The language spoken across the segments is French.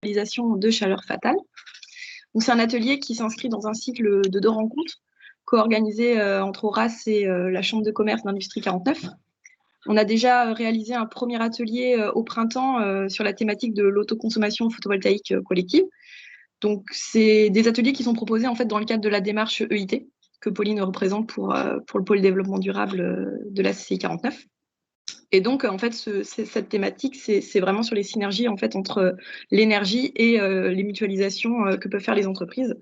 de chaleur fatale. C'est un atelier qui s'inscrit dans un cycle de 2 rencontres co-organisées entre Horace et la Chambre de commerce d'Industrie 49. On a déjà réalisé un premier atelier au printemps sur la thématique de l'autoconsommation photovoltaïque collective. Donc, c'est des ateliers qui sont proposés en fait dans le cadre de la démarche EIT que Pauline représente pour le pôle développement durable de la CCI 49. Et donc, en fait, cette thématique, c'est vraiment sur les synergies en fait, entre l'énergie et les mutualisations que peuvent faire les entreprises.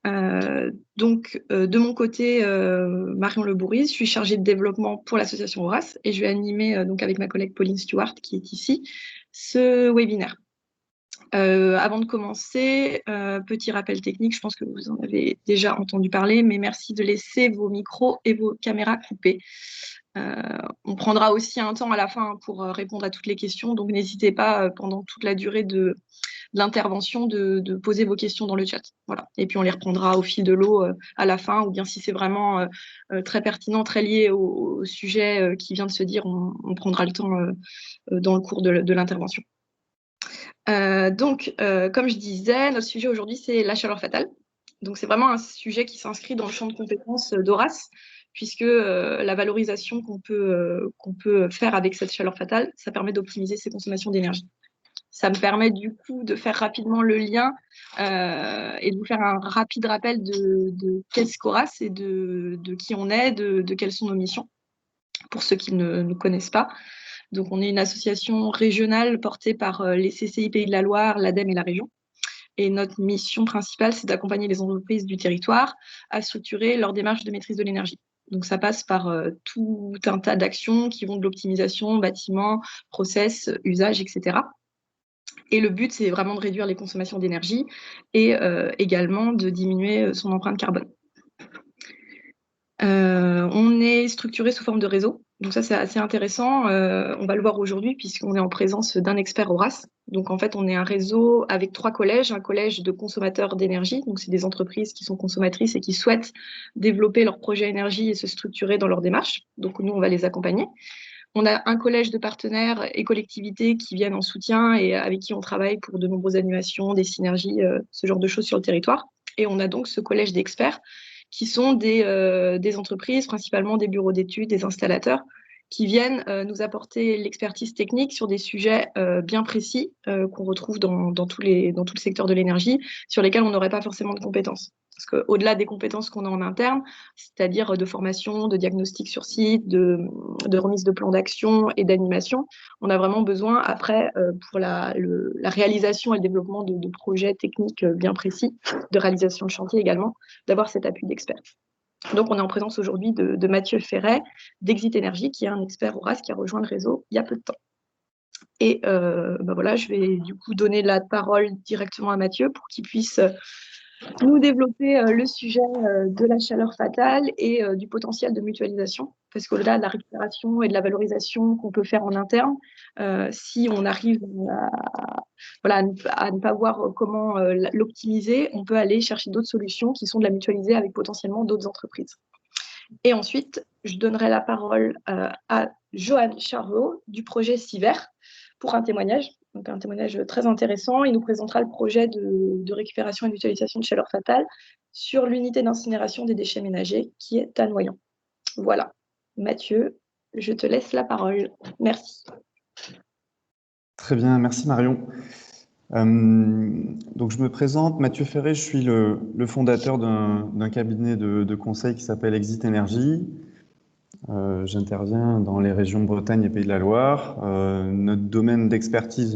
De mon côté, Marion Le Bourris, je suis chargée de développement pour l'association Horace et je vais animer donc avec ma collègue Pauline Stewart qui est ici ce webinaire. Avant de commencer, petit rappel technique, je pense que vous en avez déjà entendu parler, mais merci de laisser vos micros et vos caméras coupés. On prendra aussi un temps à la fin pour répondre à toutes les questions, donc n'hésitez pas pendant toute la durée de l'intervention de poser vos questions dans le chat. Voilà. Et puis on les reprendra au fil de l'eau à la fin, ou bien si c'est vraiment très pertinent, très lié au sujet qui vient de se dire, on prendra le temps dans le cours de l'intervention. Comme je disais, notre sujet aujourd'hui, c'est la chaleur fatale. Donc, c'est vraiment un sujet qui s'inscrit dans le champ de compétences d'Horace, puisque la valorisation qu'on peut faire avec cette chaleur fatale, ça permet d'optimiser ses consommations d'énergie. Ça me permet du coup de faire rapidement le lien et de vous faire un rapide rappel de qu'est-ce qu'Horace et de qui on est, de quelles sont nos missions, pour ceux qui ne nous connaissent pas. Donc, on est une association régionale portée par les CCI Pays de la Loire, l'ADEME et la région. Et notre mission principale, c'est d'accompagner les entreprises du territoire à structurer leur démarche de maîtrise de l'énergie. Donc, ça passe par tout un tas d'actions qui vont de l'optimisation, bâtiment, process, usage, etc. Et le but, c'est vraiment de réduire les consommations d'énergie et également de diminuer son empreinte carbone. On est structuré sous forme de réseau. Donc ça, c'est assez intéressant. On va le voir aujourd'hui puisqu'on est en présence d'un expert Horace. Donc en fait, on est un réseau avec 3 collèges. Un collège de consommateurs d'énergie. Donc c'est des entreprises qui sont consommatrices et qui souhaitent développer leur projet énergie et se structurer dans leur démarche. Donc nous, on va les accompagner. On a un collège de partenaires et collectivités qui viennent en soutien et avec qui on travaille pour de nombreuses animations, des synergies, ce genre de choses sur le territoire. Et on a donc ce collège d'experts qui sont des entreprises, principalement des bureaux d'études, des installateurs, qui viennent nous apporter l'expertise technique sur des sujets bien précis qu'on retrouve dans tout le secteur de l'énergie, sur lesquels on n'aurait pas forcément de compétences. Parce qu'au-delà des compétences qu'on a en interne, c'est-à-dire de formation, de diagnostic sur site, de remise de plan d'action et d'animation, on a vraiment besoin après, pour la réalisation et le développement de projets techniques bien précis, de réalisation de chantier également, d'avoir cet appui d'experts. Donc, on est en présence aujourd'hui de Mathieu Ferret, d'Exit Energy, qui est un expert Horace qui a rejoint le réseau il y a peu de temps. Et voilà, je vais du coup donner la parole directement à Mathieu pour qu'il puisse nous développer le sujet de la chaleur fatale et du potentiel de mutualisation. Parce qu'au-delà de la récupération et de la valorisation qu'on peut faire en interne, si on arrive à ne pas voir comment l'optimiser, on peut aller chercher d'autres solutions qui sont de la mutualiser avec potentiellement d'autres entreprises. Et ensuite, je donnerai la parole à Johan Charlot du projet Siver pour un témoignage. Donc un témoignage très intéressant. Il nous présentera le projet de récupération et d'utilisation de chaleur fatale sur l'unité d'incinération des déchets ménagers qui est à Noyant. Voilà. Mathieu, je te laisse la parole. Merci. Très bien, merci Marion. Donc je me présente, Mathieu Ferret, je suis le fondateur d'un cabinet de conseil qui s'appelle Exit Energy. J'interviens dans les régions de Bretagne et Pays de la Loire. Nos domaines d'expertise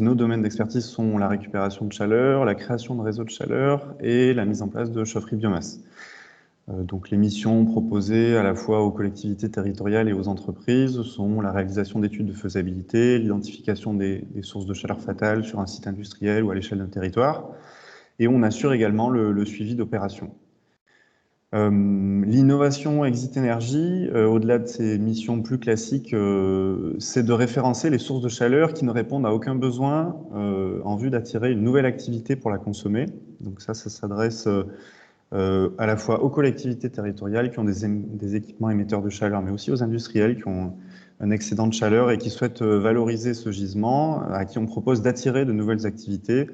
sont la récupération de chaleur, la création de réseaux de chaleur et la mise en place de chaufferies biomasse. Donc les missions proposées à la fois aux collectivités territoriales et aux entreprises sont la réalisation d'études de faisabilité, l'identification des sources de chaleur fatale sur un site industriel ou à l'échelle d'un territoire, et on assure également le suivi d'opérations. L'innovation Exit Energy, au-delà de ses missions plus classiques, c'est de référencer les sources de chaleur qui ne répondent à aucun besoin en vue d'attirer une nouvelle activité pour la consommer. Donc ça s'adresse à la fois aux collectivités territoriales qui ont des équipements émetteurs de chaleur, mais aussi aux industriels qui ont un excédent de chaleur et qui souhaitent valoriser ce gisement, à qui on propose d'attirer de nouvelles activités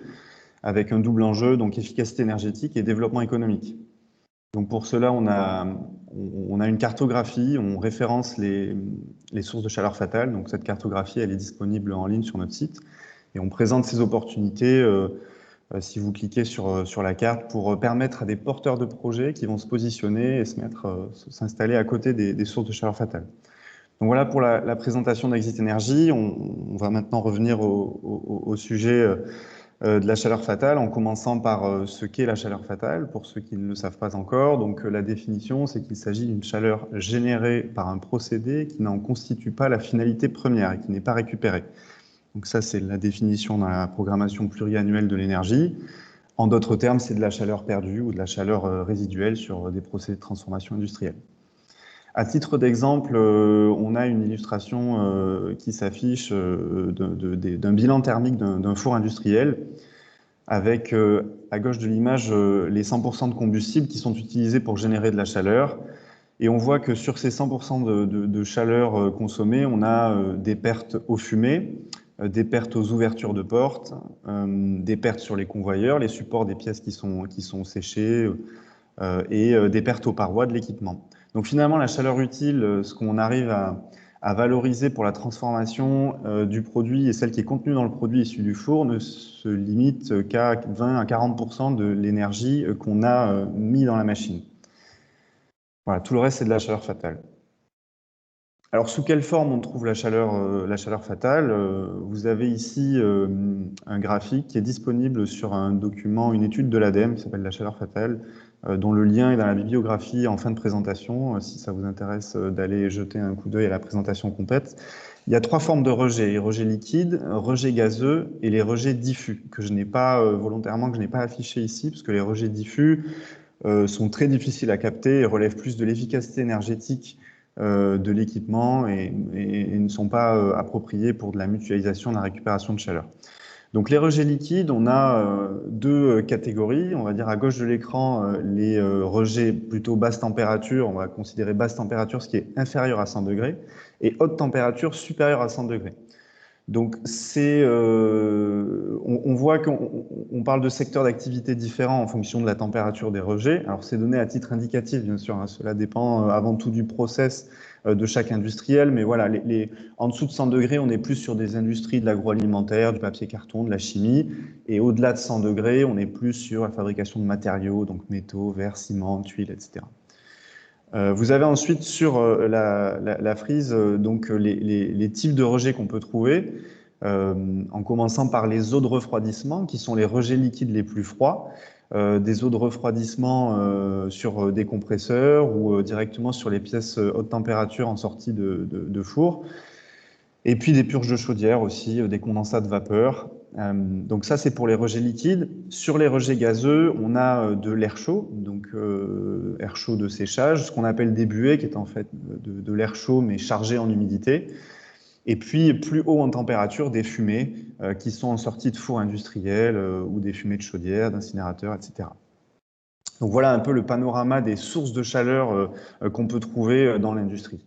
avec un double enjeu, donc efficacité énergétique et développement économique. Donc pour cela, on a une cartographie, on référence les sources de chaleur fatales. Donc cette cartographie, elle est disponible en ligne sur notre site. Et on présente ces opportunités, si vous cliquez sur la carte, pour permettre à des porteurs de projets qui vont se positionner et s'installer à côté des sources de chaleur fatales. Donc voilà pour la présentation d'Exit Energy. On va maintenant revenir au sujet de la chaleur fatale, en commençant par ce qu'est la chaleur fatale, pour ceux qui ne le savent pas encore. Donc la définition, c'est qu'il s'agit d'une chaleur générée par un procédé qui n'en constitue pas la finalité première et qui n'est pas récupérée. Donc ça, c'est la définition dans la programmation pluriannuelle de l'énergie. En d'autres termes, c'est de la chaleur perdue ou de la chaleur résiduelle sur des procédés de transformation industrielle. À titre d'exemple, on a une illustration qui s'affiche d'un bilan thermique d'un four industriel avec, à gauche de l'image, les 100% de combustible qui sont utilisés pour générer de la chaleur. Et on voit que sur ces 100% de chaleur consommée, on a des pertes aux fumées, des pertes aux ouvertures de portes, des pertes sur les convoyeurs, les supports des pièces qui sont séchées, et des pertes aux parois de l'équipement. Donc finalement, la chaleur utile, ce qu'on arrive à valoriser pour la transformation du produit et celle qui est contenue dans le produit issu du four ne se limite qu'à 20 à 40% de l'énergie qu'on a mis dans la machine. Voilà, tout le reste, c'est de la chaleur fatale. Alors, sous quelle forme on trouve la chaleur fatale? Vous avez ici un graphique qui est disponible sur un document, une étude de l'ADEME qui s'appelle la chaleur fatale, dont le lien est dans la bibliographie en fin de présentation, si ça vous intéresse d'aller jeter un coup d'œil à la présentation complète. Il y a 3 formes de rejet: les rejets liquides, rejets gazeux et les rejets diffus, que je n'ai pas volontairement, que je n'ai pas affiché ici, parce que les rejets diffus sont très difficiles à capter et relèvent plus de l'efficacité énergétique de l'équipement et ne sont pas appropriés pour de la mutualisation, de la récupération de chaleur. Donc les rejets liquides, on a 2 catégories. On va dire à gauche de l'écran les rejets plutôt basse température. On va considérer basse température ce qui est inférieur à 100 degrés et haute température supérieure à 100 degrés. Donc on voit qu'on parle de secteurs d'activité différents en fonction de la température des rejets. Alors c'est donné à titre indicatif, bien sûr, hein, cela dépend avant tout du process de chaque industriel, mais voilà, en dessous de 100 degrés, on est plus sur des industries de l'agroalimentaire, du papier carton, de la chimie, et au-delà de 100 degrés, on est plus sur la fabrication de matériaux, donc métaux, verre, ciment, tuiles, etc. Vous avez ensuite sur la frise donc les types de rejets qu'on peut trouver, en commençant par les eaux de refroidissement, qui sont les rejets liquides les plus froids, des eaux de refroidissement sur des compresseurs ou directement sur les pièces haute température en sortie de four, et puis des purges de chaudière aussi, des condensats de vapeur. Donc ça, c'est pour les rejets liquides. Sur les rejets gazeux, on a de l'air chaud, donc air chaud de séchage, ce qu'on appelle des buées, qui est en fait de l'air chaud mais chargé en humidité. Et puis plus haut en température, des fumées qui sont en sortie de four industriel ou des fumées de chaudière, d'incinérateurs, etc. Donc voilà un peu le panorama des sources de chaleur qu'on peut trouver dans l'industrie.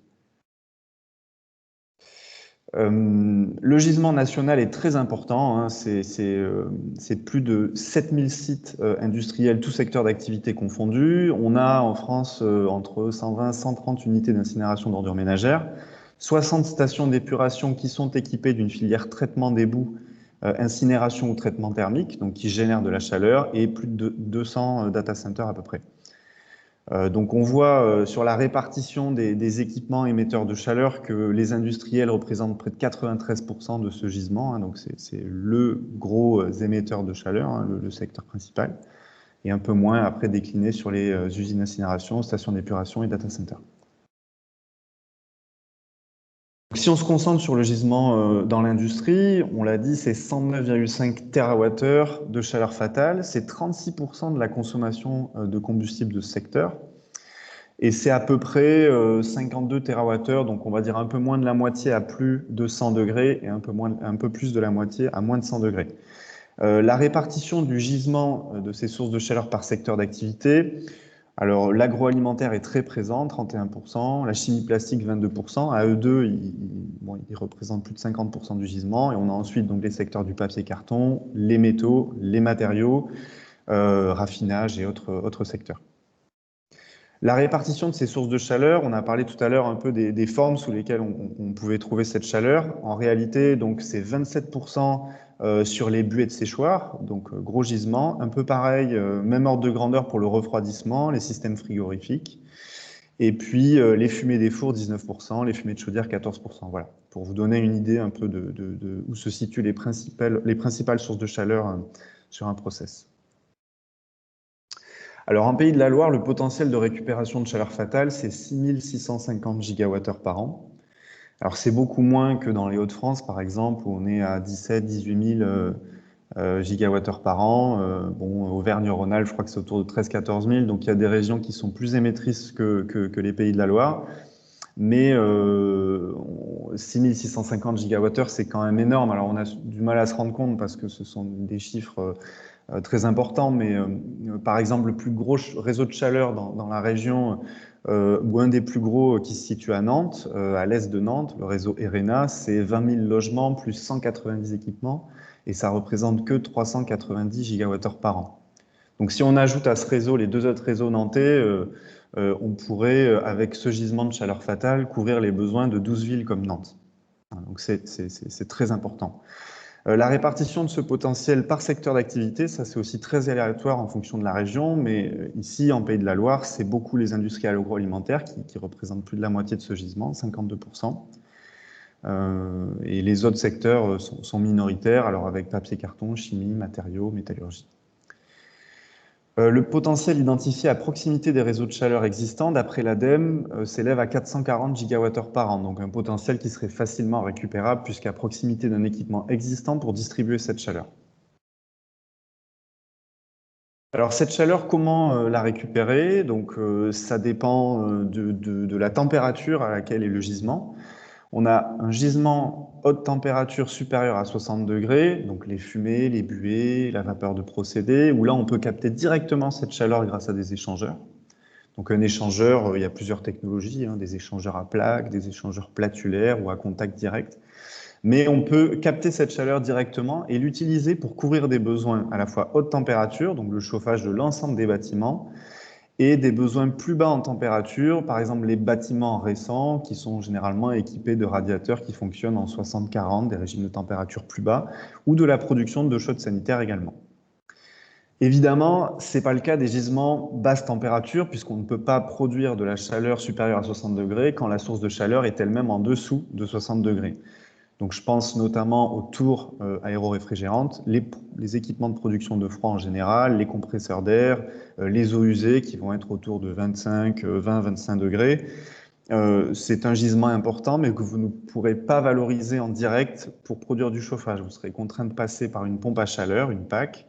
Le gisement national est très important, hein, c'est plus de 7000 sites industriels, tous secteurs d'activité confondus. On a en France entre 120 et 130 unités d'incinération d'ordures ménagères, 60 stations d'épuration qui sont équipées d'une filière traitement des boues, incinération ou traitement thermique, donc qui génèrent de la chaleur, et plus de 200 data centers à peu près. Donc on voit sur la répartition des équipements émetteurs de chaleur que les industriels représentent près de 93% de ce gisement, hein, donc c'est le gros émetteur de chaleur, hein, le secteur principal, et un peu moins après décliné sur les usines d'incinération, stations d'épuration et data centers. Si on se concentre sur le gisement dans l'industrie, on l'a dit, c'est 109,5 TWh de chaleur fatale, c'est 36% de la consommation de combustible de ce secteur, et c'est à peu près 52 TWh, donc on va dire un peu moins de la moitié à plus de 100 degrés et un peu plus de la moitié à moins de 100 degrés. La répartition du gisement de ces sources de chaleur par secteur d'activité, Alors, l'agroalimentaire est très présent, 31%, la chimie plastique, 22%. À eux deux, ils représentent plus de 50% du gisement. Et on a ensuite donc, les secteurs du papier-carton, les métaux, les matériaux, raffinage et autres secteurs. La répartition de ces sources de chaleur, on a parlé tout à l'heure un peu des formes sous lesquelles on pouvait trouver cette chaleur. En réalité, donc c'est 27% sur les buées de séchoir, donc gros gisement. Un peu pareil, même ordre de grandeur pour le refroidissement, les systèmes frigorifiques. Et puis les fumées des fours, 19%, les fumées de chaudière, 14%. Voilà, pour vous donner une idée un peu de où se situent les principales sources de chaleur sur un process. Alors, en Pays de la Loire, le potentiel de récupération de chaleur fatale, c'est 6650 gigawattheures par an. Alors, c'est beaucoup moins que dans les Hauts-de-France, par exemple, où on est à 17-18 000 gigawattheures par an. Bon, Auvergne-Rhône-Alpes, je crois que c'est autour de 13-14 000. Donc, il y a des régions qui sont plus émettrices que les Pays de la Loire. Mais 6650 gigawattheures, c'est quand même énorme. Alors, on a du mal à se rendre compte parce que ce sont des chiffres très important, mais par exemple, le plus gros réseau de chaleur dans la région, ou un des plus gros qui se situe à Nantes, à l'est de Nantes, le réseau ERENA, c'est 20 000 logements plus 190 équipements, et ça représente que 390 gigawattheures par an. Donc si on ajoute à ce réseau les deux autres réseaux nantais, on pourrait, avec ce gisement de chaleur fatale, couvrir les besoins de 12 villes comme Nantes. Donc c'est très important. La répartition de ce potentiel par secteur d'activité, ça c'est aussi très aléatoire en fonction de la région, mais ici, en Pays de la Loire, c'est beaucoup les industries agroalimentaires qui représentent plus de la moitié de ce gisement, 52%. Et les autres secteurs sont minoritaires, alors avec papier, carton, chimie, matériaux, métallurgie. Le potentiel identifié à proximité des réseaux de chaleur existants, d'après l'ADEME, s'élève à 440 gigawattheures par an, donc un potentiel qui serait facilement récupérable puisqu'à proximité d'un équipement existant pour distribuer cette chaleur. Alors cette chaleur, comment la récupérer? Donc ça dépend de la température à laquelle est le gisement. On a un gisement haute température supérieure à 60 degrés, donc les fumées, les buées, la vapeur de procédé, où là on peut capter directement cette chaleur grâce à des échangeurs. Donc un échangeur, il y a plusieurs technologies, des échangeurs à plaques, des échangeurs platulaires ou à contact direct. Mais on peut capter cette chaleur directement et l'utiliser pour couvrir des besoins à la fois haute température, donc le chauffage de l'ensemble des bâtiments, et des besoins plus bas en température, par exemple les bâtiments récents qui sont généralement équipés de radiateurs qui fonctionnent en 60-40, des régimes de température plus bas, ou de la production d'eau chaude sanitaire également. Évidemment, ce n'est pas le cas des gisements basse température, puisqu'on ne peut pas produire de la chaleur supérieure à 60 degrés quand la source de chaleur est elle-même en dessous de 60 degrés. Donc, je pense notamment aux tours aéroréfrigérantes, les équipements de production de froid en général, les compresseurs d'air, les eaux usées qui vont être autour de 25, 20, 25 degrés. C'est un gisement important, mais que vous ne pourrez pas valoriser en direct pour produire du chauffage. Vous serez contraint de passer par une pompe à chaleur, une PAC,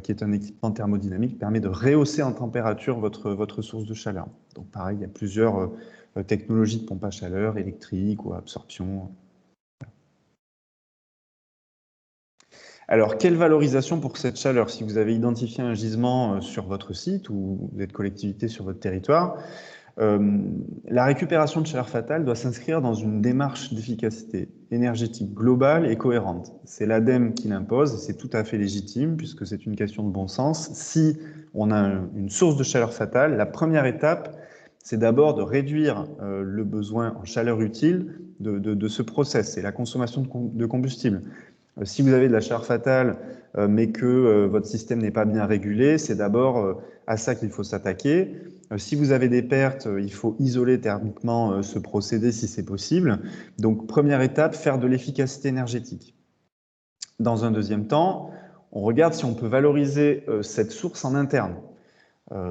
qui est un équipement thermodynamique qui permet de rehausser en température votre source de chaleur. Donc pareil, il y a plusieurs technologies de pompe à chaleur, électrique ou absorption. Alors, quelle valorisation pour cette chaleur? Si vous avez identifié un gisement sur votre site ou vous êtes collectivité sur votre territoire, la récupération de chaleur fatale doit s'inscrire dans une démarche d'efficacité énergétique globale et cohérente. C'est l'ADEME qui l'impose et c'est tout à fait légitime puisque c'est une question de bon sens. Si on a une source de chaleur fatale, la première étape, c'est d'abord de réduire le besoin en chaleur utile de ce process, c'est la consommation de combustible. Si vous avez de la chaleur fatale, mais que votre système n'est pas bien régulé, c'est d'abord à ça qu'il faut s'attaquer. Si vous avez des pertes, il faut isoler thermiquement ce procédé si c'est possible. Donc, première étape, faire de l'efficacité énergétique. Dans un deuxième temps, on regarde si on peut valoriser cette source en interne.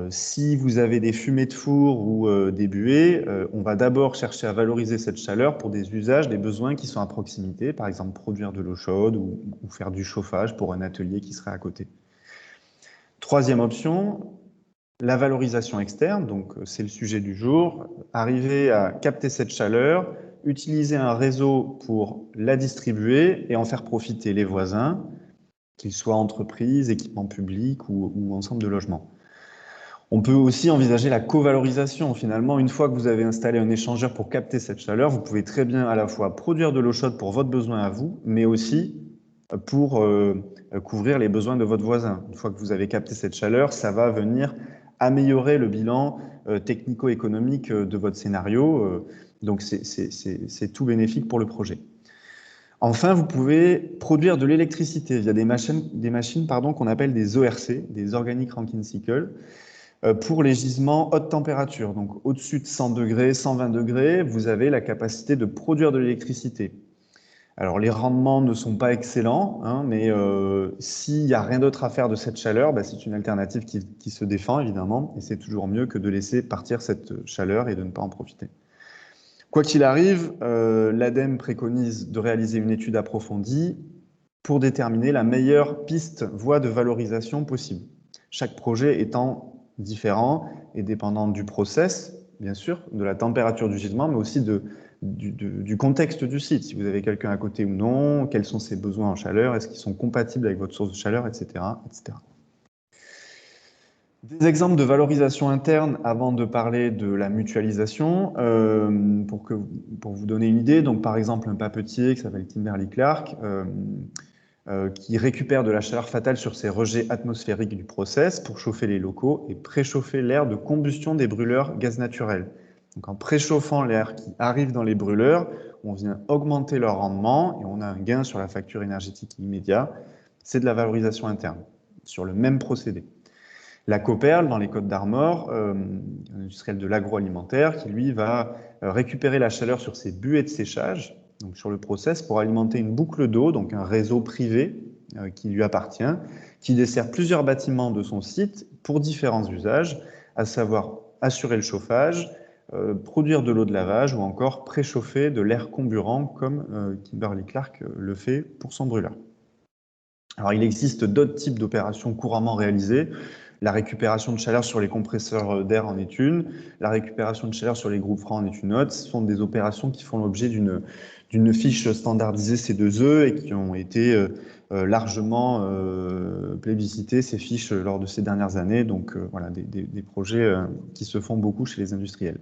Si vous avez des fumées de four ou des buées, on va d'abord chercher à valoriser cette chaleur pour des usages, des besoins qui sont à proximité, par exemple produire de l'eau chaude ou faire du chauffage pour un atelier qui serait à côté. Troisième option, la valorisation externe, donc c'est le sujet du jour, arriver à capter cette chaleur, utiliser un réseau pour la distribuer et en faire profiter les voisins, qu'ils soient entreprises, équipements publics ou ensemble de logements. On peut aussi envisager la covalorisation. Finalement, une fois que vous avez installé un échangeur pour capter cette chaleur, vous pouvez très bien à la fois produire de l'eau chaude pour votre besoin à vous, mais aussi pour couvrir les besoins de votre voisin. Une fois que vous avez capté cette chaleur, ça va venir améliorer le bilan technico-économique de votre scénario. Donc, c'est tout bénéfique pour le projet. Enfin, vous pouvez produire de l'électricité via des machines qu'on appelle des ORC, des Organic Rankine Cycle, pour les gisements haute température. Donc, au-dessus de 100 degrés, 120 degrés, vous avez la capacité de produire de l'électricité. Alors, les rendements ne sont pas excellents, hein, mais s'il n'y a rien d'autre à faire de cette chaleur, c'est une alternative qui se défend, évidemment, et c'est toujours mieux que de laisser partir cette chaleur et de ne pas en profiter. Quoi qu'il arrive, l'ADEME préconise de réaliser une étude approfondie pour déterminer la meilleure voie de valorisation possible. Chaque projet étant différent et dépendant du process, bien sûr, de la température du gisement, mais aussi du contexte du site. Si vous avez quelqu'un à côté ou non, quels sont ses besoins en chaleur, est-ce qu'ils sont compatibles avec votre source de chaleur, etc., etc. Des exemples de valorisation interne avant de parler de la mutualisation, pour vous donner une idée. Donc, par exemple, un papetier qui s'appelle Kimberly-Clark, qui récupère de la chaleur fatale sur ses rejets atmosphériques du process pour chauffer les locaux et préchauffer l'air de combustion des brûleurs gaz naturel. Donc, en préchauffant l'air qui arrive dans les brûleurs, on vient augmenter leur rendement et on a un gain sur la facture énergétique immédiat. C'est de la valorisation interne sur le même procédé. La Coperle, dans les Côtes d'Armor, un industriel de l'agroalimentaire, qui lui va récupérer la chaleur sur ses buées de séchage, donc sur le process, pour alimenter une boucle d'eau, donc un réseau privé qui lui appartient, qui dessert plusieurs bâtiments de son site pour différents usages, à savoir assurer le chauffage, produire de l'eau de lavage ou encore préchauffer de l'air comburant comme Kimberly-Clark le fait pour son brûleur. Alors, il existe d'autres types d'opérations couramment réalisées. La récupération de chaleur sur les compresseurs d'air en est une, la récupération de chaleur sur les groupes francs en est une autre. Ce sont des opérations qui font l'objet d'une fiche standardisée C2E et qui ont été largement plébiscitées, ces fiches, lors de ces dernières années. Donc, voilà, des projets qui se font beaucoup chez les industriels.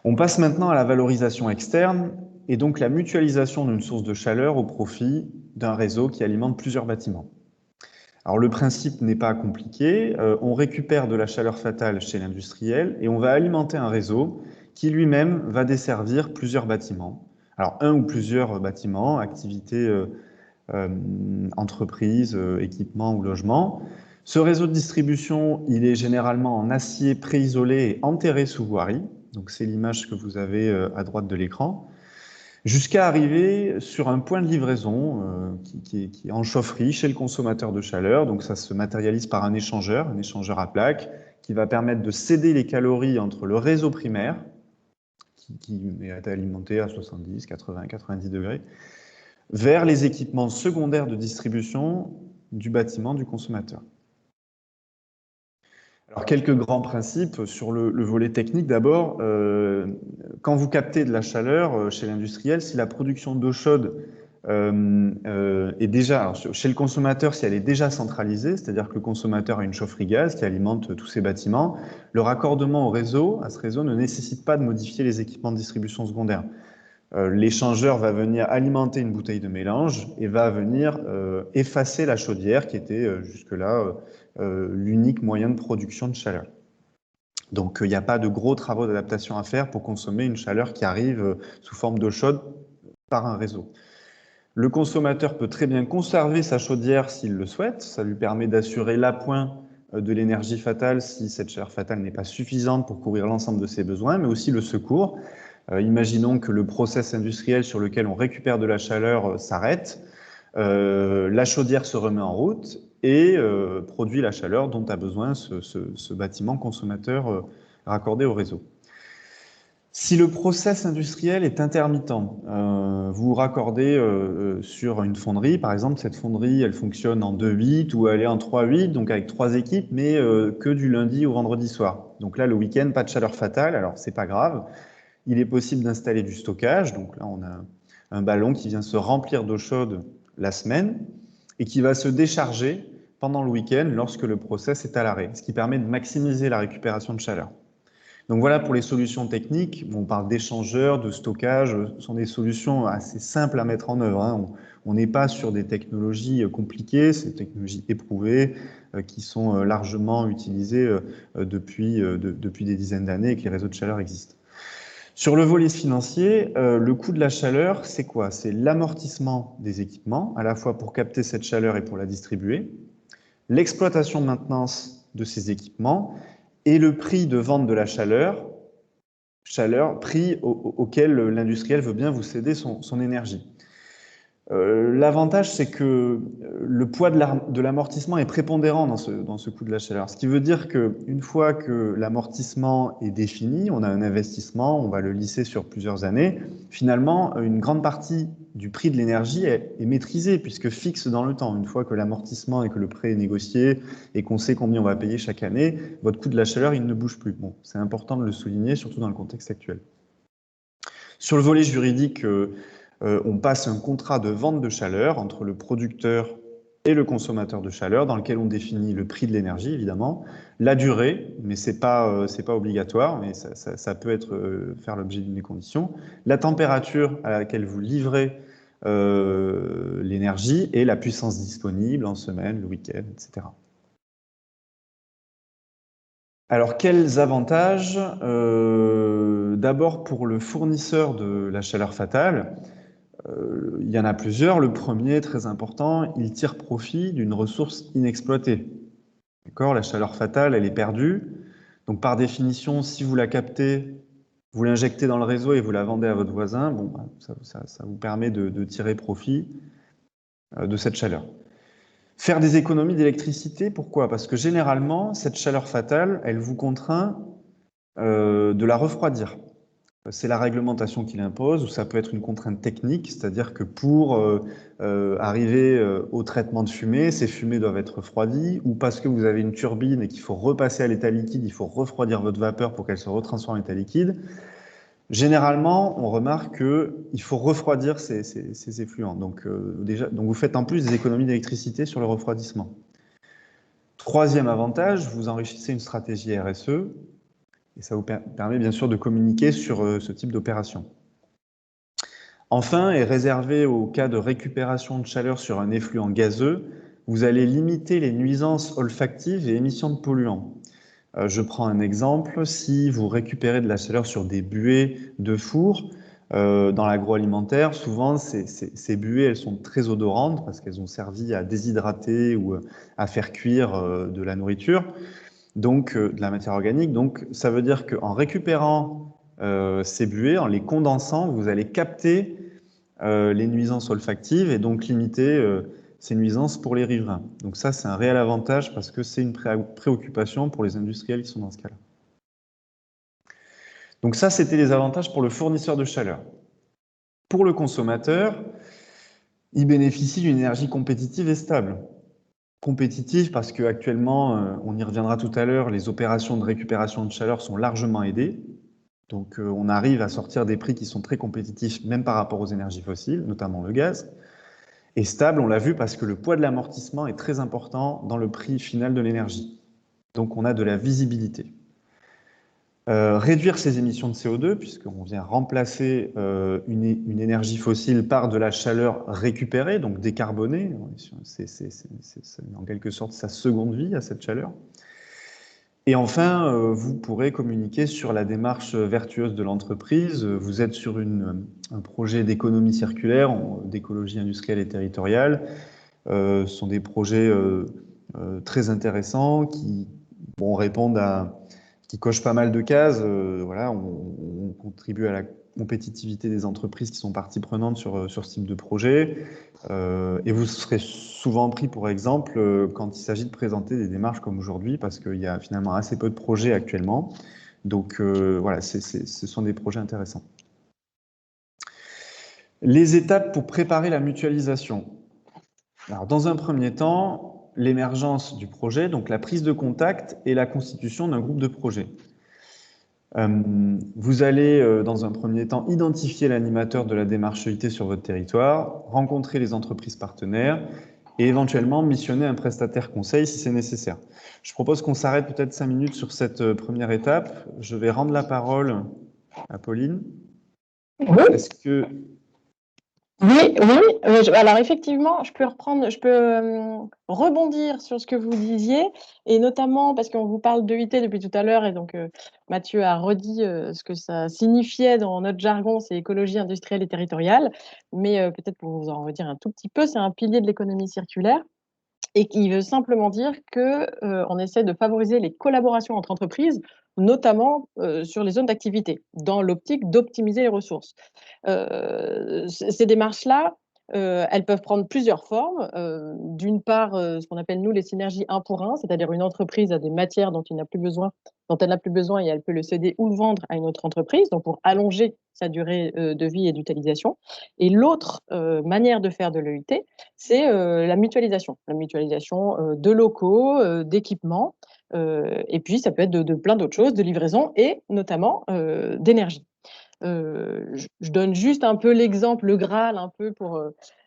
On passe maintenant à la valorisation externe et donc la mutualisation d'une source de chaleur au profit d'un réseau qui alimente plusieurs bâtiments. Alors le principe n'est pas compliqué, on récupère de la chaleur fatale chez l'industriel et on va alimenter un réseau qui lui-même va desservir plusieurs bâtiments. Alors un ou plusieurs bâtiments, activités, entreprises, équipements ou logements. Ce réseau de distribution, il est généralement en acier préisolé et enterré sous voirie. Donc c'est l'image que vous avez à droite de l'écran, jusqu'à arriver sur un point de livraison qui est en chaufferie chez le consommateur de chaleur. Donc ça se matérialise par un échangeur à plaques, qui va permettre de céder les calories entre le réseau primaire, qui est alimenté à 70, 80, 90 degrés, vers les équipements secondaires de distribution du bâtiment du consommateur. Alors, quelques grands principes sur le volet technique. D'abord, quand vous captez de la chaleur chez l'industriel, si la production d'eau chaude est déjà, alors, chez le consommateur, si elle est déjà centralisée, c'est-à-dire que le consommateur a une chaufferie gaz qui alimente tous ses bâtiments, le raccordement à ce réseau ne nécessite pas de modifier les équipements de distribution secondaire. L'échangeur va venir alimenter une bouteille de mélange et va venir effacer la chaudière qui était jusque-là l'unique moyen de production de chaleur. Donc il n'y a pas de gros travaux d'adaptation à faire pour consommer une chaleur qui arrive sous forme d'eau chaude par un réseau. Le consommateur peut très bien conserver sa chaudière s'il le souhaite. Ça lui permet d'assurer l'appoint de l'énergie fatale si cette chaleur fatale n'est pas suffisante pour couvrir l'ensemble de ses besoins, mais aussi le secours. Imaginons que le process industriel sur lequel on récupère de la chaleur s'arrête, la chaudière se remet en route et produit la chaleur dont a besoin ce bâtiment consommateur raccordé au réseau. Si le process industriel est intermittent, vous vous raccordez sur une fonderie, par exemple, cette fonderie, elle fonctionne en 2/8 ou elle est en 3/8, donc avec 3 équipes, mais que du lundi au vendredi soir. Donc là, le week-end, pas de chaleur fatale, alors c'est pas grave. Il est possible d'installer du stockage. Donc là, on a un ballon qui vient se remplir d'eau chaude la semaine et qui va se décharger pendant le week-end lorsque le process est à l'arrêt, ce qui permet de maximiser la récupération de chaleur. Donc voilà pour les solutions techniques. On parle d'échangeurs, de stockage, ce sont des solutions assez simples à mettre en œuvre, hein. On n'est pas sur des technologies compliquées, c'est des technologies éprouvées qui sont largement utilisées depuis des dizaines d'années et que les réseaux de chaleur existent. Sur le volet financier, le coût de la chaleur, c'est quoi? C'est l'amortissement des équipements, à la fois pour capter cette chaleur et pour la distribuer, l'exploitation de maintenance de ces équipements et le prix de vente de la chaleur, prix auquel l'industriel veut bien vous céder son énergie. L'avantage, c'est que le poids de l'amortissement est prépondérant dans ce coût de la chaleur. Ce qui veut dire qu'une fois que l'amortissement est défini, on a un investissement, on va le lisser sur plusieurs années, finalement, une grande partie du prix de l'énergie est maîtrisée, puisque fixe dans le temps. Une fois que l'amortissement et que le prêt est négocié et qu'on sait combien on va payer chaque année, votre coût de la chaleur, il ne bouge plus. Bon, c'est important de le souligner, surtout dans le contexte actuel. Sur le volet juridique, on passe un contrat de vente de chaleur entre le producteur et le consommateur de chaleur, dans lequel on définit le prix de l'énergie, évidemment, la durée, mais c'est pas obligatoire, mais ça peut faire l'objet d'une des conditions, la température à laquelle vous livrez l'énergie et la puissance disponible en semaine, le week-end, etc. Alors, quels avantages? D'abord, pour le fournisseur de la chaleur fatale, il y en a plusieurs. Le premier, très important, il tire profit d'une ressource inexploitée. D'accord? La chaleur fatale, elle est perdue. Donc, par définition, si vous la captez, vous l'injectez dans le réseau et vous la vendez à votre voisin, bon, ça vous permet de tirer profit de cette chaleur. Faire des économies d'électricité, pourquoi? Parce que généralement, cette chaleur fatale, elle vous contraint de la refroidir. C'est la réglementation qui l'impose, ou ça peut être une contrainte technique, c'est-à-dire que pour arriver au traitement de fumée, ces fumées doivent être refroidies, ou parce que vous avez une turbine et qu'il faut repasser à l'état liquide, il faut refroidir votre vapeur pour qu'elle se retransforme en état liquide. Généralement, on remarque qu'il faut refroidir ces effluents. Donc vous faites en plus des économies d'électricité sur le refroidissement. Troisième avantage, vous enrichissez une stratégie RSE, et ça vous permet bien sûr de communiquer sur ce type d'opération. Enfin, et réservé au cas de récupération de chaleur sur un effluent gazeux, vous allez limiter les nuisances olfactives et émissions de polluants. Je prends un exemple, si vous récupérez de la chaleur sur des buées de four, dans l'agroalimentaire, souvent ces buées elles sont très odorantes parce qu'elles ont servi à déshydrater ou à faire cuire de la nourriture, donc de la matière organique. Donc ça veut dire qu'en récupérant ces buées, en les condensant, vous allez capter les nuisances olfactives et donc limiter ces nuisances pour les riverains. Donc ça, c'est un réel avantage parce que c'est une préoccupation pour les industriels qui sont dans ce cas-là. Donc ça, c'était les avantages pour le fournisseur de chaleur. Pour le consommateur, il bénéficie d'une énergie compétitive et stable. Compétitive parce qu'actuellement, on y reviendra tout à l'heure, les opérations de récupération de chaleur sont largement aidées. Donc on arrive à sortir des prix qui sont très compétitifs, même par rapport aux énergies fossiles, notamment le gaz. Et stable, on l'a vu, parce que le poids de l'amortissement est très important dans le prix final de l'énergie. Donc on a de la visibilité. Réduire ses émissions de CO2, puisqu'on vient remplacer une énergie fossile par de la chaleur récupérée, donc décarbonée. C'est en quelque sorte sa seconde vie à cette chaleur. Et enfin, vous pourrez communiquer sur la démarche vertueuse de l'entreprise. Vous êtes sur un projet d'économie circulaire, d'écologie industrielle et territoriale. Ce sont des projets très intéressants qui qui cochent pas mal de cases. Voilà, on contribue à la compétitivité des entreprises qui sont partie prenante sur ce type de projet. Et vous serez souvent pris pour exemple quand il s'agit de présenter des démarches comme aujourd'hui, parce qu'il y a finalement assez peu de projets actuellement. Donc voilà, ce sont des projets intéressants. Les étapes pour préparer la mutualisation. Alors, dans un premier temps, l'émergence du projet, donc la prise de contact et la constitution d'un groupe de projet. Vous allez, dans un premier temps, identifier l'animateur de la démarche EIT sur votre territoire, rencontrer les entreprises partenaires et éventuellement missionner un prestataire conseil si c'est nécessaire. Je propose qu'on s'arrête peut-être 5 minutes sur cette première étape. Je vais rendre la parole à Pauline. Oui. Est-ce que... Oui, alors effectivement, je peux rebondir sur ce que vous disiez, et notamment parce qu'on vous parle d'EIT depuis tout à l'heure, et donc Mathieu a redit ce que ça signifiait dans notre jargon, c'est écologie industrielle et territoriale, mais peut-être pour vous en redire un tout petit peu, c'est un pilier de l'économie circulaire, et qui veut simplement dire qu'on essaie de favoriser les collaborations entre entreprises, notamment sur les zones d'activité, dans l'optique d'optimiser les ressources. Ces démarches-là, elles peuvent prendre plusieurs formes. D'une part, ce qu'on appelle, nous, les synergies 1 pour 1, c'est-à-dire une entreprise a des matières dont elle n'a plus besoin et elle peut le céder ou le vendre à une autre entreprise, donc pour allonger sa durée de vie et d'utilisation. Et l'autre manière de faire de l'EIT, c'est la mutualisation de locaux, d'équipements, et puis ça peut être de plein d'autres choses, de livraison et notamment d'énergie. Je donne juste un peu l'exemple, le Graal, un peu pour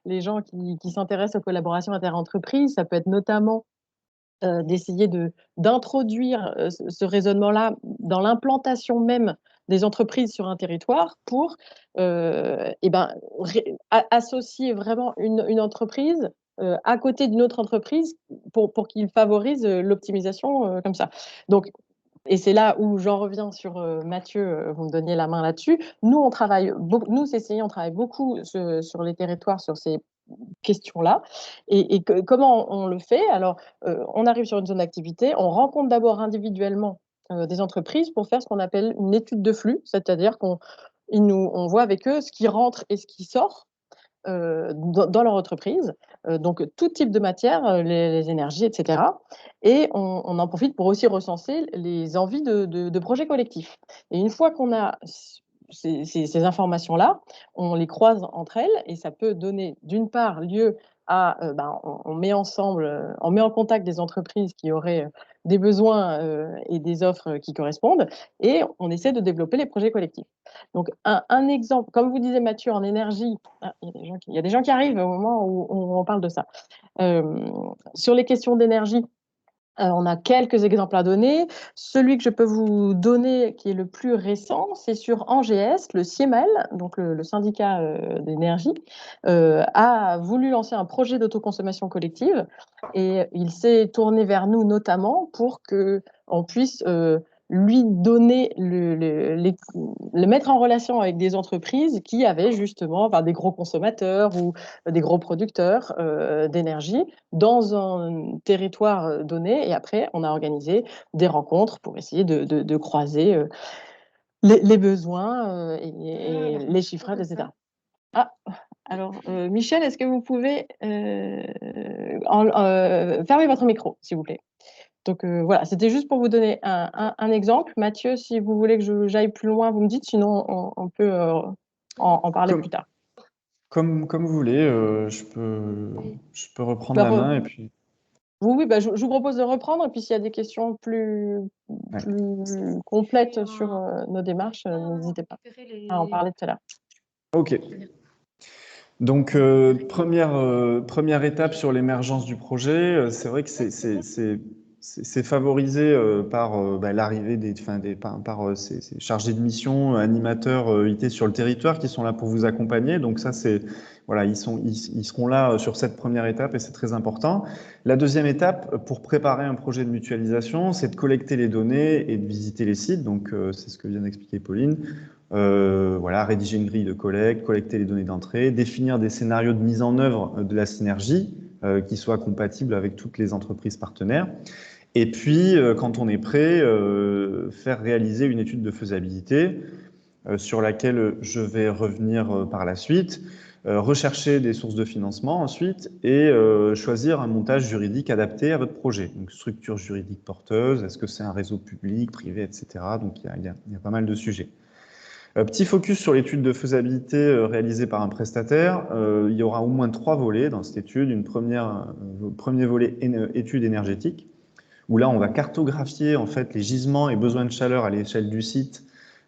les gens qui s'intéressent aux collaborations interentreprises. Ça peut être notamment d'essayer d'introduire ce raisonnement-là dans l'implantation même des entreprises sur un territoire pour associer vraiment une entreprise à côté d'une autre entreprise pour qu'ils favorisent l'optimisation comme ça. Donc, et c'est là où j'en reviens sur Mathieu, vous me donniez la main là-dessus. Nous, on travaille beaucoup sur les territoires, sur ces questions-là. Et comment on le fait? Alors, on arrive sur une zone d'activité, on rencontre d'abord individuellement des entreprises pour faire ce qu'on appelle une étude de flux, c'est-à-dire on voit avec eux ce qui rentre et ce qui sort dans leur entreprise, donc tout type de matière, les énergies, etc. Et on en profite pour aussi recenser les envies de projets collectifs. Et une fois qu'on a ces informations-là, on les croise entre elles et ça peut donner d'une part lieu à, on met ensemble, on met en contact des entreprises qui auraient des besoins et des offres qui correspondent et on essaie de développer les projets collectifs. Donc un exemple, comme vous disiez Mathieu, en énergie, il y a des gens qui arrivent au moment où on parle de ça. Sur les questions d'énergie, on a quelques exemples à donner. Celui que je peux vous donner, qui est le plus récent, c'est sur ANGS, le CIEMAL, donc le syndicat d'énergie, a voulu lancer un projet d'autoconsommation collective et il s'est tourné vers nous notamment pour qu'on puisse lui donner le mettre en relation avec des entreprises qui avaient justement des gros consommateurs ou des gros producteurs d'énergie dans un territoire donné. Et après, on a organisé des rencontres pour essayer de croiser les besoins et les chiffrages, etc. Ah, alors, Michel, est-ce que vous pouvez fermer votre micro, s'il vous plaît? Donc voilà, c'était juste pour vous donner un exemple. Mathieu, si vous voulez que j'aille plus loin, vous me dites, sinon on peut en parler plus tard. Comme vous voulez, je peux reprendre la main et puis... Oui, je vous propose de reprendre, et puis s'il y a des questions plus complètes sur nos démarches, n'hésitez pas à en parler tout à l'heure. Ok. Donc, première étape sur l'émergence du projet, c'est vrai que c'est favorisé par l'arrivée par ces chargés de mission, animateurs IT sur le territoire qui sont là pour vous accompagner. Donc ça, voilà, ils seront là sur cette première étape et c'est très important. La deuxième étape, pour préparer un projet de mutualisation, c'est de collecter les données et de visiter les sites. Donc, c'est ce que vient d'expliquer Pauline. Voilà, rédiger une grille de collecte, collecter les données d'entrée, définir des scénarios de mise en œuvre de la synergie qui soient compatibles avec toutes les entreprises partenaires. Et puis, quand on est prêt, faire réaliser une étude de faisabilité sur laquelle je vais revenir par la suite, rechercher des sources de financement ensuite et choisir un montage juridique adapté à votre projet. Donc, structure juridique porteuse, est-ce que c'est un réseau public, privé, etc. Donc, il y a pas mal de sujets. Petit focus sur l'étude de faisabilité réalisée par un prestataire. Il y aura au moins 3 volets dans cette étude. Premier volet étude énergétique, où là on va cartographier en fait les gisements et besoins de chaleur à l'échelle du site,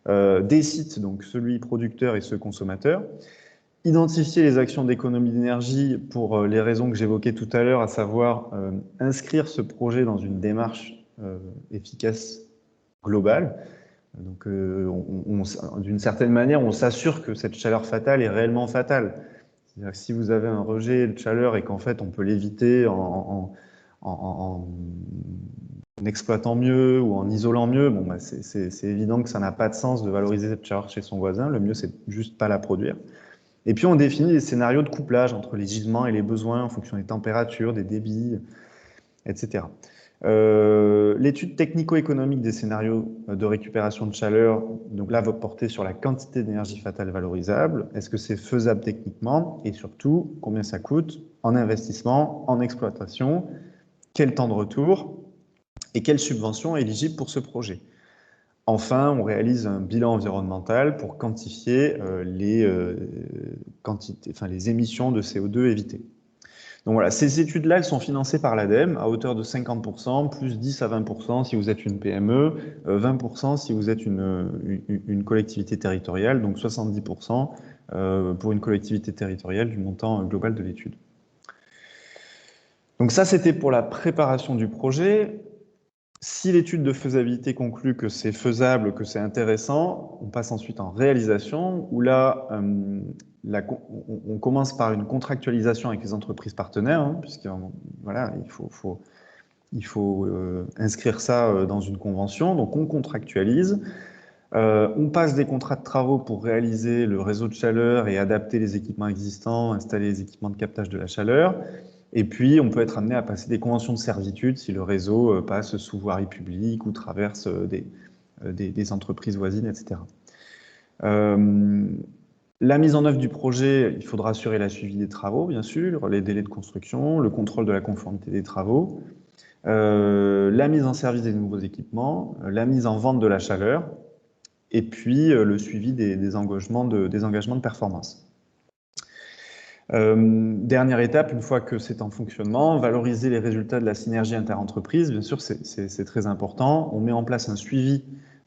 des sites, donc celui producteur et ceux consommateur. identifier les actions d'économie d'énergie pour les raisons que j'évoquais tout à l'heure, à savoir inscrire ce projet dans une démarche efficace globale. Donc, d'une certaine manière, on s'assure que cette chaleur fatale est réellement fatale. C'est-à-dire que si vous avez un rejet de chaleur et qu'en fait on peut l'éviter en exploitant mieux ou en isolant mieux, bon, bah c'est évident que ça n'a pas de sens de valoriser cette chaleur chez son voisin. Le mieux, c'est juste pas la produire. Et puis on définit des scénarios de couplage entre les gisements et les besoins en fonction des températures, des débits, etc. L'étude technico-économique des scénarios de récupération de chaleur, donc là, va porter sur la quantité d'énergie fatale valorisable. Est-ce que c'est faisable techniquement? Et surtout, combien ça coûte en investissement, en exploitation? Quel temps de retour? Et quelle subvention est éligible pour ce projet? Enfin, on réalise un bilan environnemental pour quantifier les émissions de CO2 évitées. Donc voilà, ces études-là, elles sont financées par l'ADEME à hauteur de 50%, plus 10 à 20% si vous êtes une PME, 20% si vous êtes une collectivité territoriale, donc 70% pour une collectivité territoriale du montant global de l'étude. Donc ça, c'était pour la préparation du projet. Si l'étude de faisabilité conclut que c'est faisable, que c'est intéressant, on passe ensuite en réalisation, où là, on commence par une contractualisation avec les entreprises partenaires, hein, puisque voilà, il faut inscrire ça dans une convention. Donc on contractualise, on passe des contrats de travaux pour réaliser le réseau de chaleur et adapter les équipements existants, installer les équipements de captage de la chaleur. Et puis, on peut être amené à passer des conventions de servitude si le réseau passe sous voirie publique ou traverse des entreprises voisines, etc. La mise en œuvre du projet, il faudra assurer la suivi des travaux, bien sûr, les délais de construction, le contrôle de la conformité des travaux, la mise en service des nouveaux équipements, la mise en vente de la chaleur, et puis le suivi des engagements de performance. Dernière étape, une fois que c'est en fonctionnement, valoriser les résultats de la synergie interentreprise. Bien sûr, c'est très important. On met en place un suivi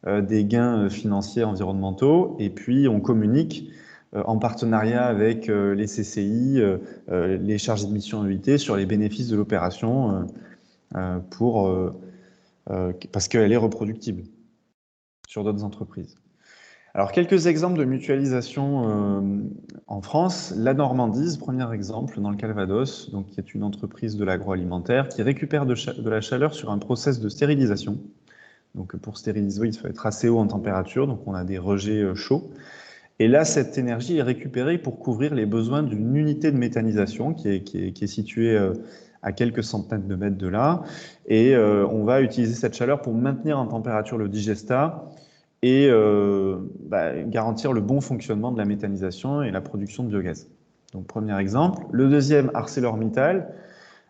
des gains financiers environnementaux et puis on communique en partenariat avec les CCI, les chargés de mission EIT sur les bénéfices de l'opération parce qu'elle est reproductible sur d'autres entreprises. Alors, quelques exemples de mutualisation en France. La Normandise, premier exemple, dans le Calvados, donc, qui est une entreprise de l'agroalimentaire qui récupère de la chaleur sur un process de stérilisation. Donc, pour stériliser, il faut être assez haut en température, donc on a des rejets chauds. Et là, cette énergie est récupérée pour couvrir les besoins d'une unité de méthanisation qui est située à quelques centaines de mètres de là. Et on va utiliser cette chaleur pour maintenir en température le digestat et garantir le bon fonctionnement de la méthanisation et la production de biogaz. Donc, premier exemple. Le deuxième, ArcelorMittal.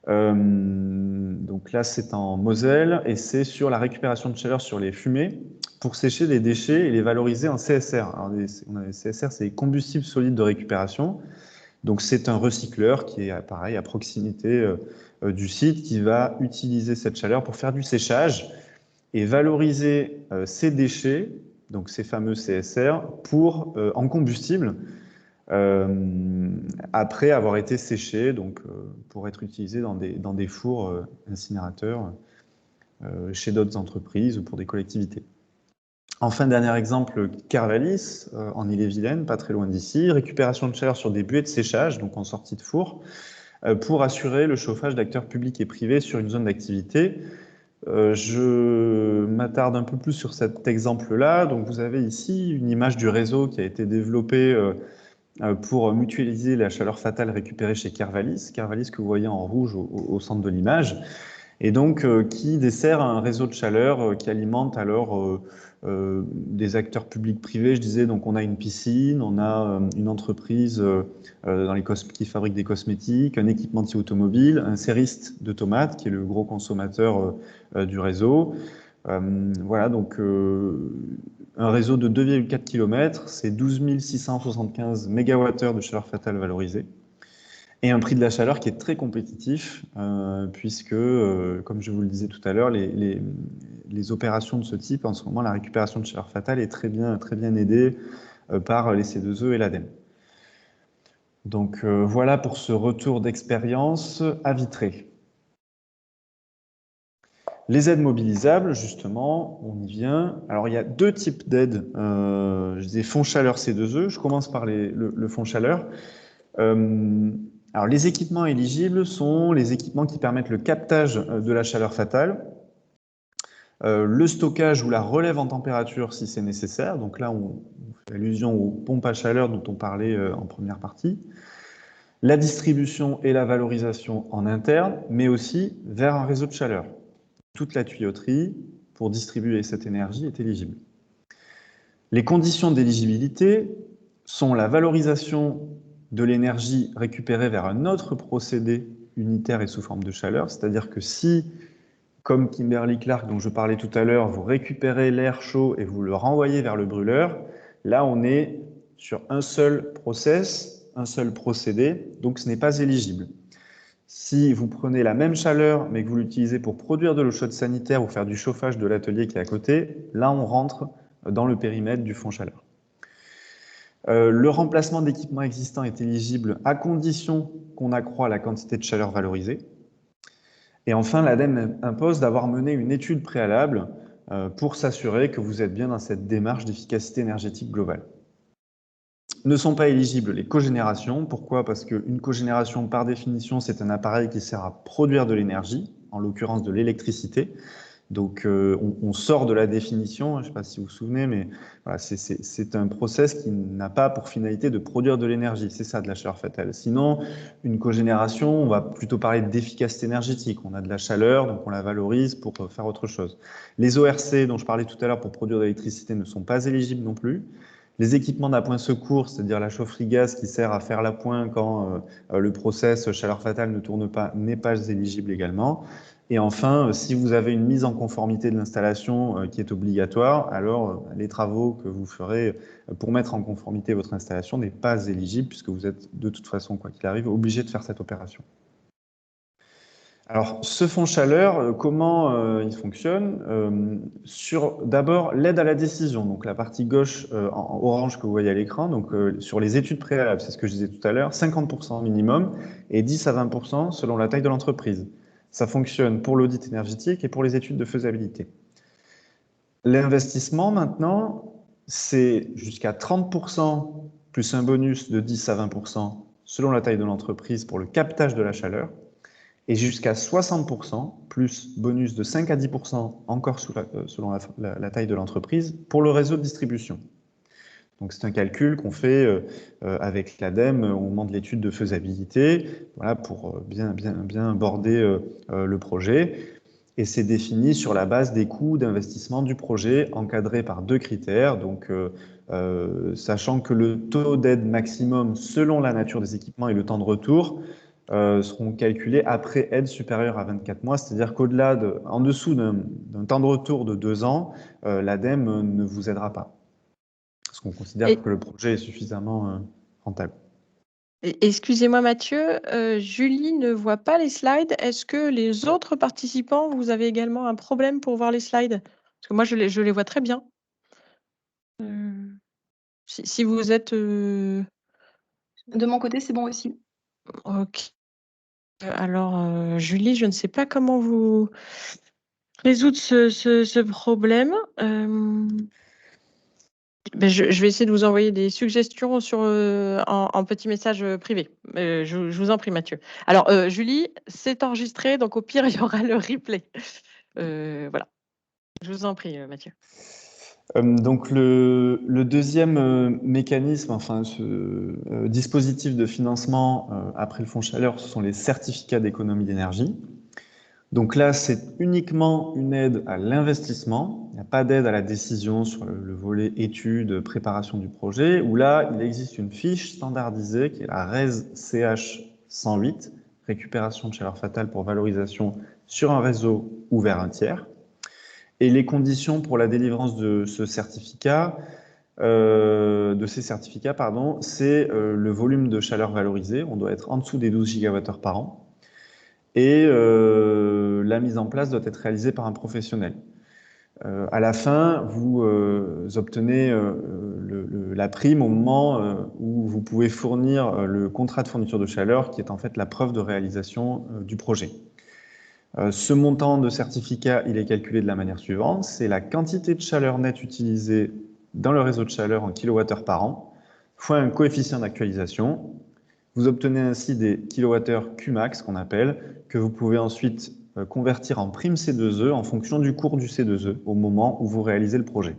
Donc là, c'est en Moselle et c'est sur la récupération de chaleur sur les fumées pour sécher les déchets et les valoriser en CSR. Alors, on a les CSR, c'est les combustibles solides de récupération. Donc, c'est un recycleur qui est pareil à proximité du site qui va utiliser cette chaleur pour faire du séchage et valoriser ces déchets, donc ces fameux CSR, en combustible après avoir été séchés, donc pour être utilisés dans des fours incinérateurs chez d'autres entreprises ou pour des collectivités. Enfin, dernier exemple, Kervalis, en Ille-et-Vilaine, pas très loin d'ici, récupération de chaleur sur des buées de séchage, donc en sortie de four, pour assurer le chauffage d'acteurs publics et privés sur une zone d'activité. Je m'attarde un peu plus sur cet exemple-là. Donc, vous avez ici une image du réseau qui a été développé pour mutualiser la chaleur fatale récupérée chez Kervalis. Kervalis que vous voyez en rouge au centre de l'image. Et donc, qui dessert un réseau de chaleur qui alimente alors des acteurs publics privés. Je disais, donc on a une piscine, on a une entreprise qui fabrique des cosmétiques, un équipementier automobile, un serriste de tomates, qui est le gros consommateur du réseau. Voilà, donc un réseau de 2,4 km, c'est 12 675 MWh de chaleur fatale valorisée. Et un prix de la chaleur qui est très compétitif, puisque, comme je vous le disais tout à l'heure, les opérations de ce type, en ce moment, la récupération de chaleur fatale est très bien aidée par les C2E et l'ADEME. Donc voilà pour ce retour d'expérience à Vitré. Les aides mobilisables, justement, on y vient. Alors, il y a deux types d'aides. Je disais fonds chaleur C2E. Je commence par le fonds chaleur. Alors, les équipements éligibles sont les équipements qui permettent le captage de la chaleur fatale, le stockage ou la relève en température si c'est nécessaire. Donc là, on fait allusion aux pompes à chaleur dont on parlait en première partie. La distribution et la valorisation en interne, mais aussi vers un réseau de chaleur. Toute la tuyauterie pour distribuer cette énergie est éligible. Les conditions d'éligibilité sont la valorisation de l'énergie récupérée vers un autre procédé unitaire et sous forme de chaleur, c'est-à-dire que si, comme Kimberly-Clark dont je parlais tout à l'heure, vous récupérez l'air chaud et vous le renvoyez vers le brûleur, là on est sur un seul process, un seul procédé, donc ce n'est pas éligible. Si vous prenez la même chaleur, mais que vous l'utilisez pour produire de l'eau chaude sanitaire ou faire du chauffage de l'atelier qui est à côté, là, on rentre dans le périmètre du fonds chaleur. Le remplacement d'équipements existants est éligible à condition qu'on accroît la quantité de chaleur valorisée. Et enfin, l'ADEME impose d'avoir mené une étude préalable pour s'assurer que vous êtes bien dans cette démarche d'efficacité énergétique globale. Ne sont pas éligibles les cogénérations. Pourquoi? Parce qu'une cogénération, par définition, c'est un appareil qui sert à produire de l'énergie, en l'occurrence de l'électricité. Donc, on sort de la définition, je ne sais pas si vous vous souvenez, mais voilà, c'est un process qui n'a pas pour finalité de produire de l'énergie. C'est ça, de la chaleur fatale. Sinon, une cogénération, on va plutôt parler d'efficacité énergétique. On a de la chaleur, donc on la valorise pour faire autre chose. Les ORC, dont je parlais tout à l'heure, pour produire de l'électricité, ne sont pas éligibles non plus. Les équipements d'appoint secours, c'est-à-dire la chaufferie gaz qui sert à faire l'appoint quand le process chaleur fatale ne tourne pas, n'est pas éligible également. Et enfin, si vous avez une mise en conformité de l'installation qui est obligatoire, alors les travaux que vous ferez pour mettre en conformité votre installation n'est pas éligible puisque vous êtes de toute façon, quoi qu'il arrive, obligé de faire cette opération. Alors, ce fonds chaleur, comment il fonctionne? Sur d'abord l'aide à la décision, donc la partie gauche en orange que vous voyez à l'écran, donc sur les études préalables, c'est ce que je disais tout à l'heure, 50% minimum et 10 à 20% selon la taille de l'entreprise. Ça fonctionne pour l'audit énergétique et pour les études de faisabilité. L'investissement maintenant, c'est jusqu'à 30% plus un bonus de 10 à 20% selon la taille de l'entreprise pour le captage de la chaleur, et jusqu'à 60%, plus bonus de 5 à 10% encore selon la taille de l'entreprise, pour le réseau de distribution. Donc c'est un calcul qu'on fait avec l'ADEME au moment de l'étude de faisabilité, voilà, pour bien border le projet. Et c'est défini sur la base des coûts d'investissement du projet, encadré par deux critères. Donc, sachant que le taux d'aide maximum selon la nature des équipements et le temps de retour seront calculés après aide supérieure à 24 mois, c'est-à-dire en dessous d'un temps de retour de 2 ans, l'ADEME ne vous aidera pas, parce qu'on considère que le projet est suffisamment rentable. Excusez-moi Mathieu, Julie ne voit pas les slides. Est-ce que les autres participants, vous avez également un problème pour voir les slides? Parce que moi, je les vois très bien. Si vous êtes... De mon côté, c'est bon aussi. Ok. Alors, Julie, je ne sais pas comment vous résoudre ce problème. Je vais essayer de vous envoyer des suggestions en petit message privé. Je vous en prie, Mathieu. Alors, Julie, c'est enregistré, donc au pire, il y aura le replay. Voilà. Je vous en prie, Mathieu. Donc le deuxième mécanisme, enfin ce dispositif de financement après le fonds chaleur, ce sont les certificats d'économie d'énergie. Donc là, c'est uniquement une aide à l'investissement. Il n'y a pas d'aide à la décision sur le volet études, préparation du projet, où là, il existe une fiche standardisée qui est la RES CH 108, récupération de chaleur fatale pour valorisation sur un réseau ou vers un tiers. Et les conditions pour la délivrance de ce certificat, ces certificats, c'est le volume de chaleur valorisé. On doit être en dessous des 12 gigawattheures par an. Et la mise en place doit être réalisée par un professionnel. À la fin, vous obtenez la prime au moment où vous pouvez fournir le contrat de fourniture de chaleur, qui est en fait la preuve de réalisation du projet. Ce montant de certificat, il est calculé de la manière suivante, c'est la quantité de chaleur nette utilisée dans le réseau de chaleur en kWh par an, fois un coefficient d'actualisation. Vous obtenez ainsi des kWh Qmax, qu'on appelle, que vous pouvez ensuite convertir en prime C2E en fonction du cours du C2E au moment où vous réalisez le projet.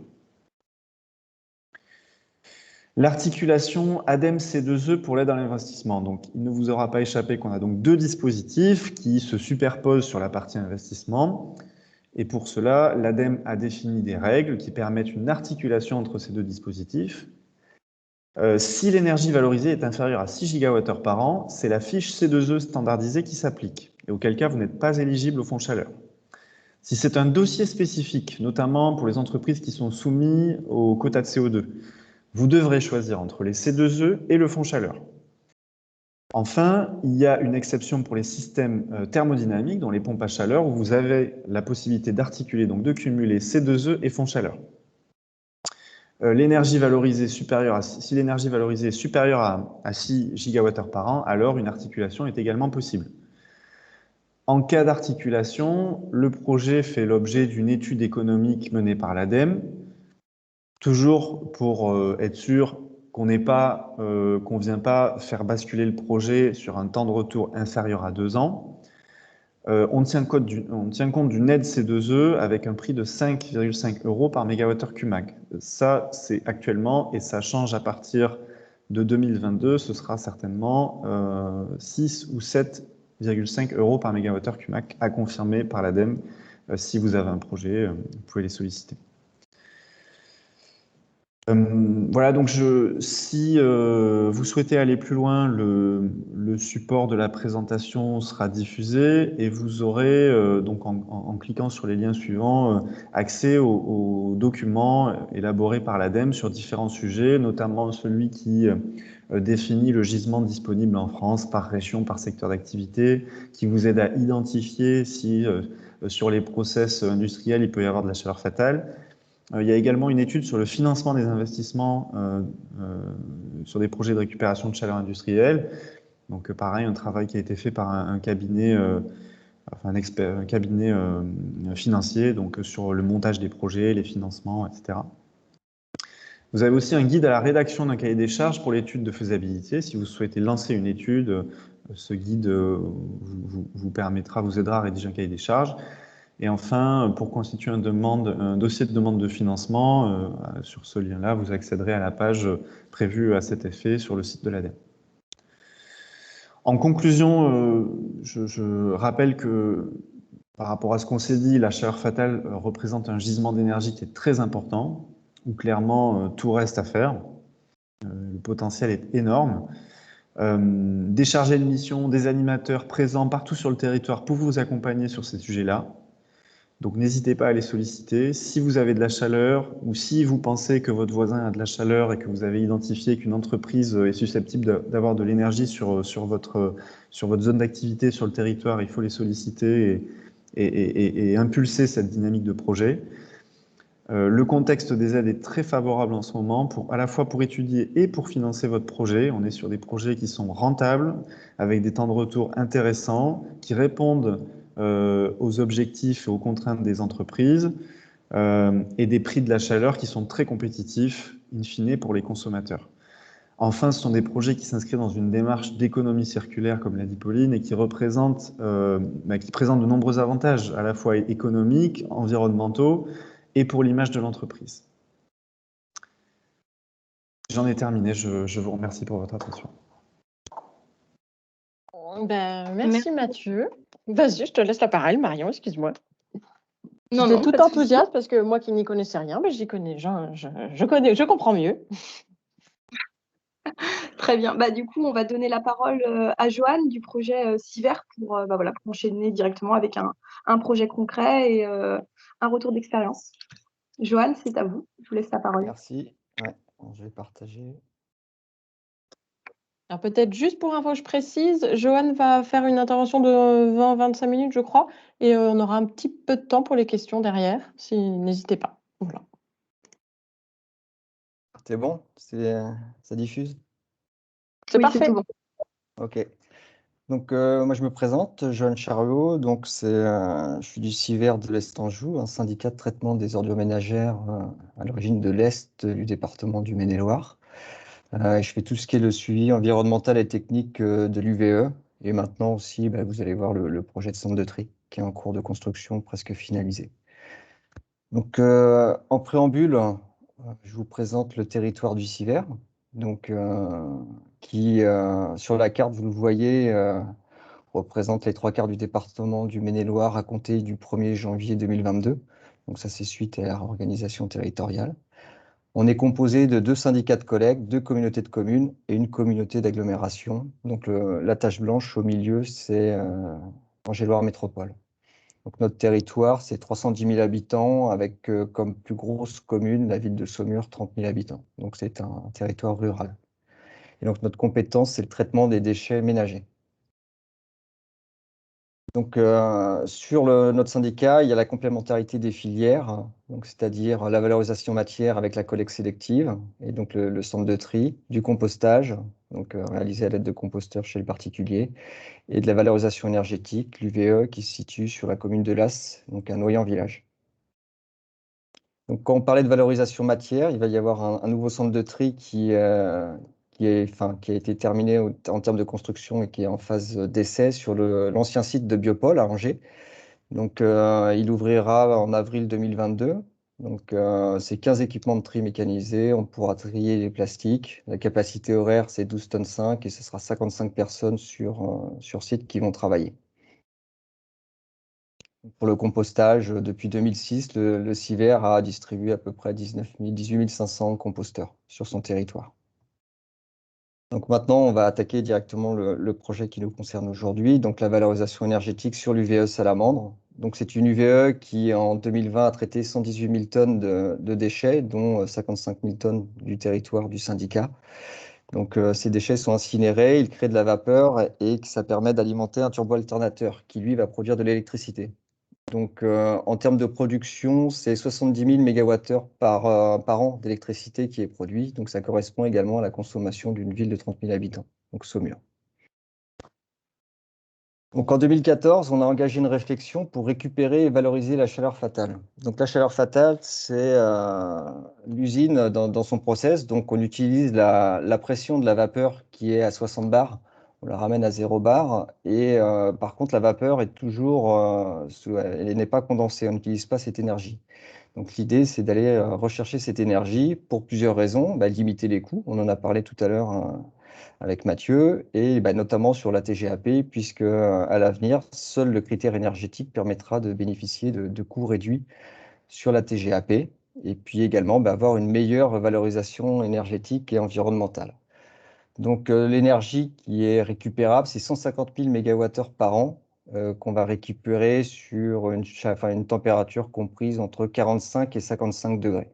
L'articulation ADEME C2E pour l'aide à l'investissement. Donc, il ne vous aura pas échappé qu'on a donc deux dispositifs qui se superposent sur la partie investissement. Et pour cela, l'ADEME a défini des règles qui permettent une articulation entre ces deux dispositifs. Si l'énergie valorisée est inférieure à 6 GWh par an, c'est la fiche C2E standardisée qui s'applique, et auquel cas vous n'êtes pas éligible au fonds chaleur. Si c'est un dossier spécifique, notamment pour les entreprises qui sont soumises aux quotas de CO2, vous devrez choisir entre les C2E et le fonds chaleur. Enfin, il y a une exception pour les systèmes thermodynamiques, dont les pompes à chaleur, où vous avez la possibilité d'articuler, donc de cumuler C2E et fonds chaleur. L'énergie valorisée supérieure si l'énergie valorisée est supérieure à 6 GWh par an, alors une articulation est également possible. En cas d'articulation, le projet fait l'objet d'une étude économique menée par l'ADEME, toujours pour être sûr qu'on ne vient pas faire basculer le projet sur un temps de retour inférieur à 2 ans. On tient compte d'une aide C2E avec un prix de 5,5 € par mégawattheure Qmax. Ça, c'est actuellement, et ça change à partir de 2022, ce sera certainement 6 ou 7,5 € par mégawattheure Qmax à confirmer par l'ADEME. Si vous avez un projet, vous pouvez les solliciter. Voilà, donc si vous souhaitez aller plus loin, le support de la présentation sera diffusé et vous aurez, donc en cliquant sur les liens suivants, accès aux documents élaborés par l'ADEME sur différents sujets, notamment celui qui définit le gisement disponible en France par région, par secteur d'activité, qui vous aide à identifier si sur les process industriels, il peut y avoir de la chaleur fatale. Il y a également une étude sur le financement des investissements sur des projets de récupération de chaleur industrielle. Donc pareil, un travail qui a été fait par un cabinet, un cabinet financier, donc sur le montage des projets, les financements, etc. Vous avez aussi un guide à la rédaction d'un cahier des charges pour l'étude de faisabilité. Si vous souhaitez lancer une étude, ce guide vous aidera à rédiger un cahier des charges. Et enfin, pour constituer un dossier de demande de financement, sur ce lien-là, vous accéderez à la page prévue à cet effet sur le site de l'ADEME. En conclusion, je rappelle que par rapport à ce qu'on s'est dit, la chaleur fatale représente un gisement d'énergie qui est très important, où clairement tout reste à faire. Le potentiel est énorme. Des chargés de mission, des animateurs présents partout sur le territoire pour vous accompagner sur ces sujets-là. Donc n'hésitez pas à les solliciter. Si vous avez de la chaleur ou si vous pensez que votre voisin a de la chaleur et que vous avez identifié qu'une entreprise est susceptible d'avoir de l'énergie sur votre zone d'activité, sur le territoire, il faut les solliciter et impulser cette dynamique de projet. Le contexte des aides est très favorable en ce moment, à la fois pour étudier et pour financer votre projet. On est sur des projets qui sont rentables, avec des temps de retour intéressants, qui répondent aux objectifs et aux contraintes des entreprises, et des prix de la chaleur qui sont très compétitifs, in fine, pour les consommateurs. Enfin, ce sont des projets qui s'inscrivent dans une démarche d'économie circulaire, comme l'a dit Pauline, et qui présentent de nombreux avantages, à la fois économiques, environnementaux, et pour l'image de l'entreprise. J'en ai terminé, je vous remercie pour votre attention. Merci Mathieu. Vas-y, je te laisse la parole, Marion, excuse-moi. Non, J'étais tout pas de enthousiaste parce que moi qui n'y connaissais rien, j'y connais, je comprends mieux. Très bien. Du coup, on va donner la parole à Joanne du projet CIVER pour enchaîner directement avec un projet concret et un retour d'expérience. Joanne, c'est à vous. Je vous laisse la parole. Merci. Ouais, je vais partager. Alors peut-être juste pour info, je précise, Johan va faire une intervention de 20-25 minutes, je crois, et on aura un petit peu de temps pour les questions derrière, si n'hésitez pas. Voilà. C'est bon? Ça diffuse? C'est Oui, c'est parfait. tout bon. Ok. Donc, moi, je me présente, Johan Chariot. Donc, je suis du CIVER de l'Est-Anjou, un syndicat de traitement des ordures ménagères à l'origine de l'Est du département du Maine-et-Loire. Et je fais tout ce qui est le suivi environnemental et technique de l'UVE. Et maintenant aussi, vous allez voir le projet de centre de tri qui est en cours de construction, presque finalisé. Donc, en préambule, je vous présente le territoire du CIVER, donc, qui, sur la carte, vous le voyez, représente les 3/4 du département du Maine-et-Loire à compter du 1er janvier 2022. Donc ça, c'est suite à la réorganisation territoriale. On est composé de 2 syndicats de collègues, 2 communautés de communes et une communauté d'agglomération. Donc la tache blanche au milieu, c'est Angers-Loire Métropole. Donc notre territoire, c'est 310 000 habitants avec comme plus grosse commune la ville de Saumur, 30 000 habitants. Donc c'est un territoire rural. Et donc notre compétence, c'est le traitement des déchets ménagers. Donc sur notre syndicat, il y a la complémentarité des filières, donc c'est-à-dire la valorisation matière avec la collecte sélective et donc le centre de tri, du compostage, donc réalisé à l'aide de composteurs chez le particulier, et de la valorisation énergétique, l'UVE, qui se situe sur la commune de Las, donc à Noyant-Village. Donc, quand on parlait de valorisation matière, il va y avoir un nouveau centre de tri qui a été terminé en termes de construction et qui est en phase d'essai sur l'ancien site de Biopôle à Angers. Donc, il ouvrira en avril 2022. Donc, c'est 15 équipements de tri mécanisés. On pourra trier les plastiques. La capacité horaire, c'est 12 tonnes 5 et ce sera 55 personnes sur site qui vont travailler. Pour le compostage, depuis 2006, le CIVER a distribué à peu près 18 500 composteurs sur son territoire. Donc maintenant, on va attaquer directement le projet qui nous concerne aujourd'hui, donc la valorisation énergétique sur l'UVE Salamandre. Donc c'est une UVE qui, en 2020, a traité 118 000 tonnes de déchets, dont 55 000 tonnes du territoire du syndicat. Donc ces déchets sont incinérés, ils créent de la vapeur et ça permet d'alimenter un turbo-alternateur qui, lui, va produire de l'électricité. Donc, en termes de production, c'est 70 000 MWh par an d'électricité qui est produit. Donc, ça correspond également à la consommation d'une ville de 30 000 habitants, donc Saumur. Donc, en 2014, on a engagé une réflexion pour récupérer et valoriser la chaleur fatale. Donc, la chaleur fatale, c'est l'usine dans son process. Donc, on utilise la pression de la vapeur qui est à 60 bars. On la ramène à 0 bar. Et par contre, la vapeur est toujours, elle n'est pas condensée. On n'utilise pas cette énergie. Donc, l'idée, c'est d'aller rechercher cette énergie pour plusieurs raisons. Limiter les coûts. On en a parlé tout à l'heure avec Mathieu, et notamment sur la TGAP, puisque à l'avenir, seul le critère énergétique permettra de bénéficier de coûts réduits sur la TGAP, et puis également avoir une meilleure valorisation énergétique et environnementale. Donc l'énergie qui est récupérable, c'est 150 000 MWh par an qu'on va récupérer sur une température comprise entre 45 et 55 degrés.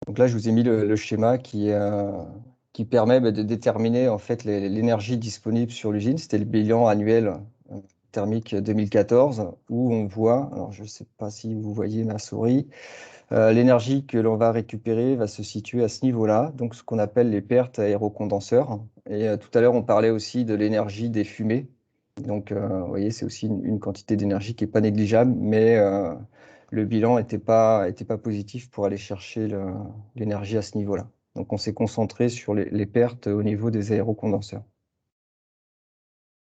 Donc là, je vous ai mis le schéma qui permet de déterminer en fait l'énergie disponible sur l'usine. C'était le bilan annuel thermique 2014 où on voit, alors je ne sais pas si vous voyez ma souris, l'énergie que l'on va récupérer va se situer à ce niveau-là, donc ce qu'on appelle les pertes aérocondenseurs. Et tout à l'heure, on parlait aussi de l'énergie des fumées. Donc, vous voyez, c'est aussi une quantité d'énergie qui n'est pas négligeable, mais le bilan n'était pas positif pour aller chercher l'énergie à ce niveau-là. Donc, on s'est concentré sur les pertes au niveau des aérocondenseurs.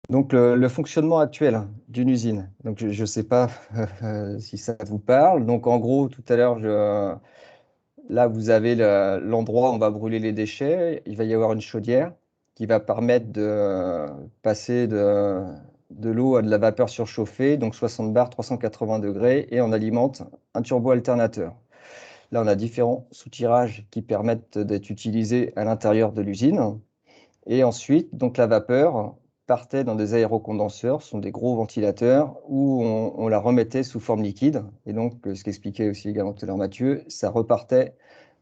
Donc, le fonctionnement actuel d'une usine. Donc, je ne sais pas si ça vous parle. Donc, en gros, tout à l'heure, là, vous avez l'endroit où on va brûler les déchets. Il va y avoir une chaudière qui va permettre de passer de l'eau à de la vapeur surchauffée, donc 60 bars, 380 degrés, et on alimente un turbo-alternateur. Là, on a différents soutirages qui permettent d'être utilisés à l'intérieur de l'usine. Et ensuite, donc la vapeur partait dans des aérocondenseurs, ce sont des gros ventilateurs, où on la remettait sous forme liquide. Et donc, ce qu'expliquait aussi également tout à l'heure Mathieu, ça repartait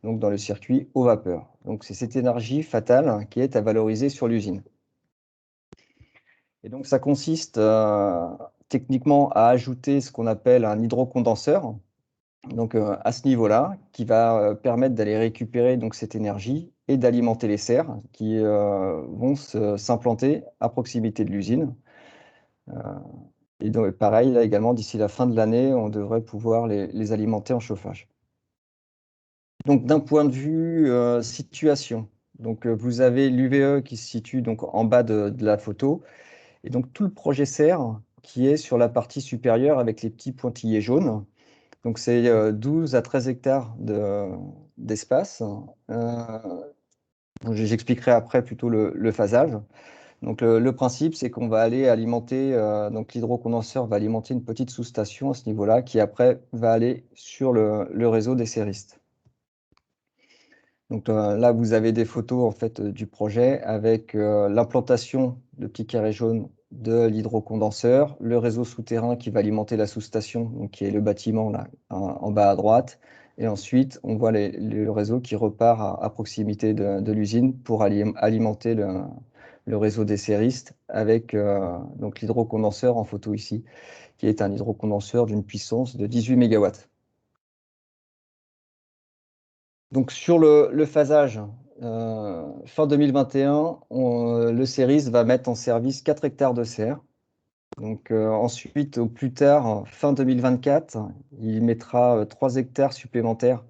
donc dans le circuit aux vapeurs. Donc, c'est cette énergie fatale qui est à valoriser sur l'usine. Et donc, ça consiste techniquement à ajouter ce qu'on appelle un hydrocondenseur. Donc, à ce niveau-là, qui va permettre d'aller récupérer donc, cette énergie et d'alimenter les serres qui vont s'implanter à proximité de l'usine. Et donc, pareil, là également, d'ici la fin de l'année, on devrait pouvoir les alimenter en chauffage. Donc, d'un point de vue situation, donc, vous avez l'UVE qui se situe donc, en bas de la photo, et donc tout le projet serre qui est sur la partie supérieure avec les petits pointillés jaunes. Donc, c'est 12 à 13 hectares d'espace. J'expliquerai après plutôt le phasage. Donc, le principe, c'est qu'on va aller alimenter, donc l'hydrocondenseur va alimenter une petite sous-station à ce niveau-là, qui après va aller sur le réseau des serristes. Donc là, vous avez des photos en fait du projet avec l'implantation de petits carrés jaunes de l'hydrocondenseur, le réseau souterrain qui va alimenter la sous-station, donc qui est le bâtiment là en bas à droite, et ensuite on voit le réseau qui repart à proximité de l'usine pour alimenter le réseau des serristes avec donc l'hydrocondenseur en photo ici, qui est un hydrocondenseur d'une puissance de 18 MW. Donc sur le phasage, fin 2021, le CERIS va mettre en service 4 hectares de serre. Donc ensuite, au plus tard, fin 2024, il mettra 3 hectares supplémentaires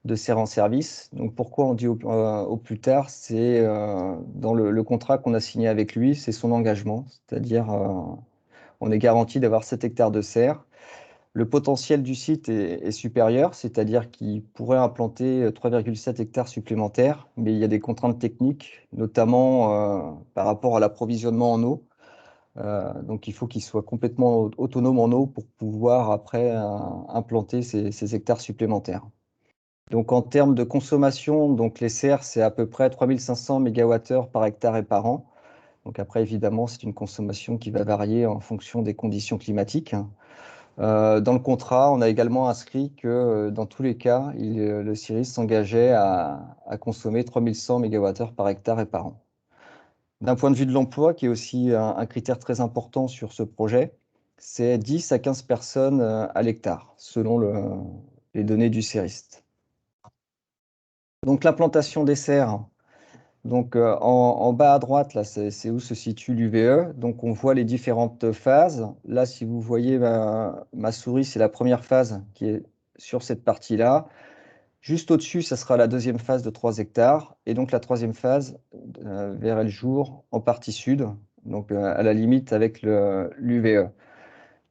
de serre en service. Donc pourquoi on dit au plus tard? C'est dans le contrat qu'on a signé avec lui, c'est son engagement. C'est-à-dire, on est garanti d'avoir 7 hectares de serre. Le potentiel du site est supérieur, c'est-à-dire qu'il pourrait implanter 3,7 hectares supplémentaires, mais il y a des contraintes techniques, notamment par rapport à l'approvisionnement en eau. Donc il faut qu'il soit complètement autonome en eau pour pouvoir après implanter ces hectares supplémentaires. Donc en termes de consommation, donc les serres, c'est à peu près 3500 MWh par hectare et par an. Donc après, évidemment, c'est une consommation qui va varier en fonction des conditions climatiques. Dans le contrat, on a également inscrit que dans tous les cas, le CIRIS s'engageait à consommer 3100 MWh par hectare et par an. D'un point de vue de l'emploi, qui est aussi un critère très important sur ce projet, c'est 10 à 15 personnes à l'hectare, selon les données du CIRIS. Donc l'implantation des serres, donc en bas à droite, là, c'est où se situe l'UVE. Donc on voit les différentes phases. Là, si vous voyez ma souris, c'est la première phase qui est sur cette partie-là. Juste au-dessus, ça sera la deuxième phase de 3 hectares. Et donc la troisième phase verrait le jour en partie sud, donc à la limite avec l'UVE.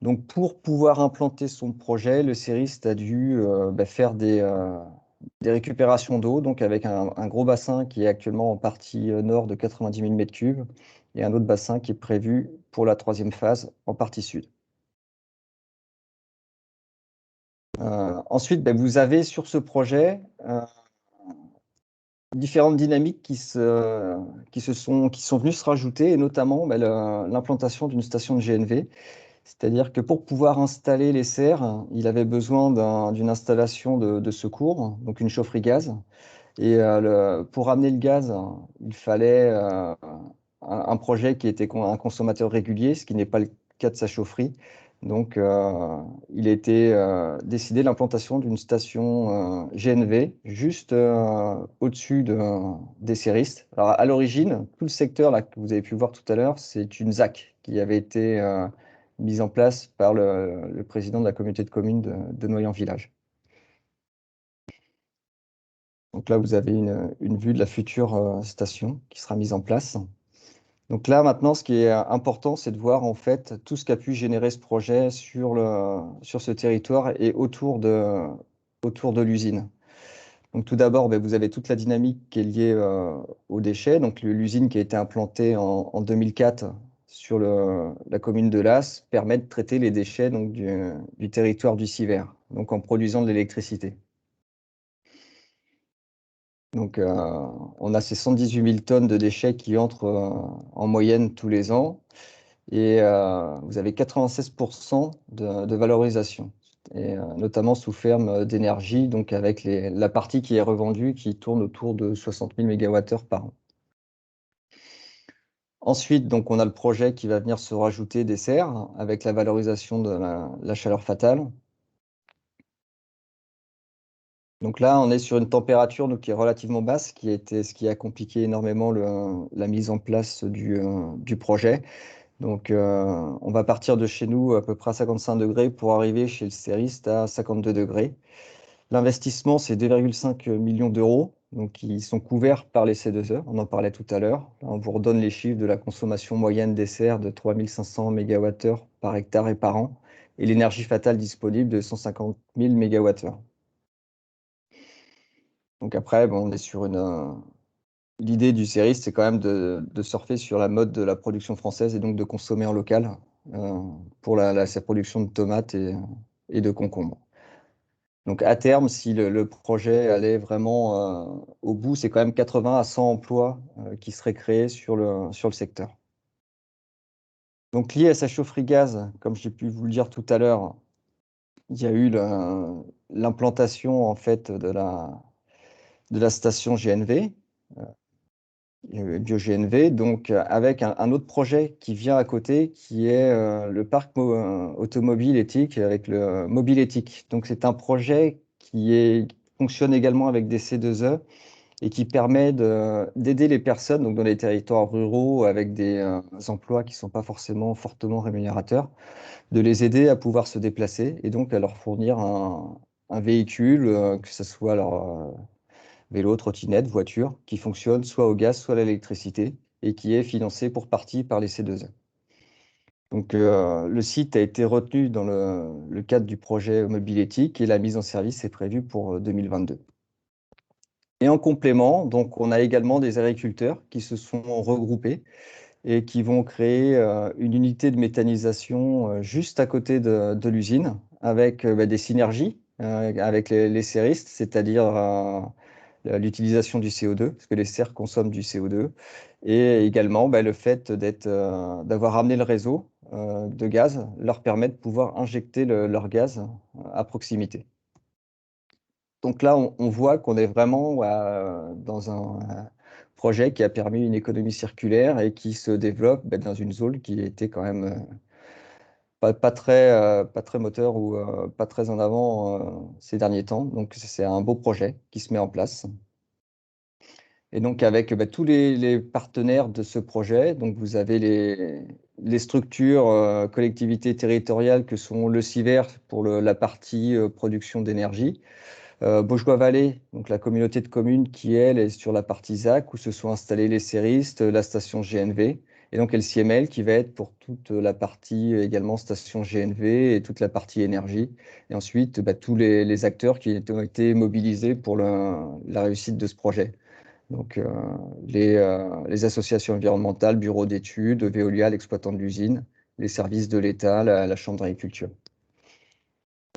Donc pour pouvoir implanter son projet, le CERIS a dû faire des récupérations d'eau, donc avec un gros bassin qui est actuellement en partie nord de 90 000 m3 et un autre bassin qui est prévu pour la troisième phase en partie sud. Ensuite, vous avez sur ce projet différentes dynamiques qui sont venues se rajouter, et notamment l'implantation d'une station de GNV. C'est-à-dire que pour pouvoir installer les serres, il avait besoin d'une installation de secours, donc une chaufferie gaz. Et pour amener le gaz, il fallait un projet qui était un consommateur régulier, ce qui n'est pas le cas de sa chaufferie. Donc, il a été décidé l'implantation d'une station GNV juste au-dessus des serristes. Alors, à l'origine, tout le secteur là, que vous avez pu voir tout à l'heure, c'est une ZAC qui avait été mise en place par le président de la communauté de communes de Noyant-Village. Donc là, vous avez une vue de la future station qui sera mise en place. Donc là, maintenant, ce qui est important, c'est de voir en fait tout ce qu'a pu générer ce projet sur ce territoire et autour de l'usine. Donc tout d'abord, vous avez toute la dynamique qui est liée aux déchets. Donc l'usine qui a été implantée en 2004 sur la commune de Las permet de traiter les déchets donc, du territoire du Siver, donc en produisant de l'électricité. Donc, on a ces 118 000 tonnes de déchets qui entrent en moyenne tous les ans et vous avez 96% de valorisation. et notamment sous forme d'énergie, donc avec la partie qui est revendue qui tourne autour de 60 000 MWh par an. Ensuite, donc, on a le projet qui va venir se rajouter des serres avec la valorisation de la chaleur fatale. Donc là, on est sur une température donc, qui est relativement basse, ce qui a compliqué énormément la mise en place du projet. Donc, on va partir de chez nous à peu près à 55 degrés pour arriver chez le serriste à 52 degrés. L'investissement, c'est 2,5 millions d'euros. Donc, ils sont couverts par les C2E, on en parlait tout à l'heure. On vous redonne les chiffres de la consommation moyenne des serres de 3500 MWh par hectare et par an, et l'énergie fatale disponible de 150 000 MWh. Donc après, bon, on est sur l'idée du serriste, c'est quand même de surfer sur la mode de la production française et donc de consommer en local pour sa production de tomates et de concombres. Donc à terme, si le projet allait vraiment au bout, c'est quand même 80 à 100 emplois qui seraient créés sur le secteur. Donc lié à sa chaufferie gaz, comme j'ai pu vous le dire tout à l'heure, il y a eu l'implantation en fait de la station GNV, bio-GNV, donc avec un autre projet qui vient à côté, qui est le parc automobile éthique avec le mobile éthique. Donc c'est un projet qui fonctionne également avec des C2E et qui permet d'aider les personnes donc dans les territoires ruraux avec des emplois qui ne sont pas forcément fortement rémunérateurs, de les aider à pouvoir se déplacer et donc à leur fournir un véhicule, que ce soit leur vélo, trottinette, voiture, qui fonctionne soit au gaz, soit à l'électricité, et qui est financé pour partie par les C2E. Donc, le site a été retenu dans le cadre du projet Mobiléthique et la mise en service est prévue pour 2022. Et en complément, donc, on a également des agriculteurs qui se sont regroupés et qui vont créer une unité de méthanisation juste à côté de l'usine avec des synergies avec les serristes, c'est-à-dire l'utilisation du CO2, parce que les serres consomment du CO2, et également le fait d'avoir ramené le réseau de gaz leur permet de pouvoir injecter leur gaz à proximité. Donc là, on voit qu'on est vraiment dans un projet qui a permis une économie circulaire et qui se développe dans une zone qui était quand même pas très moteur ou pas très en avant ces derniers temps. Donc c'est un beau projet qui se met en place. Et donc avec tous les partenaires de ce projet, donc vous avez les structures collectivités territoriales que sont le CIVER pour la partie production d'énergie, Baugeois-Vallée, donc la communauté de communes qui, elle, est sur la partie ZAC, où se sont installés les serristes, la station GNV, et donc LCML qui va être pour toute la partie également station GNV et toute la partie énergie. Et ensuite, tous les acteurs qui ont été mobilisés pour la réussite de ce projet. Donc les associations environnementales, bureaux d'études, Veolia, l'exploitant de l'usine, les services de l'État, la Chambre d'agriculture.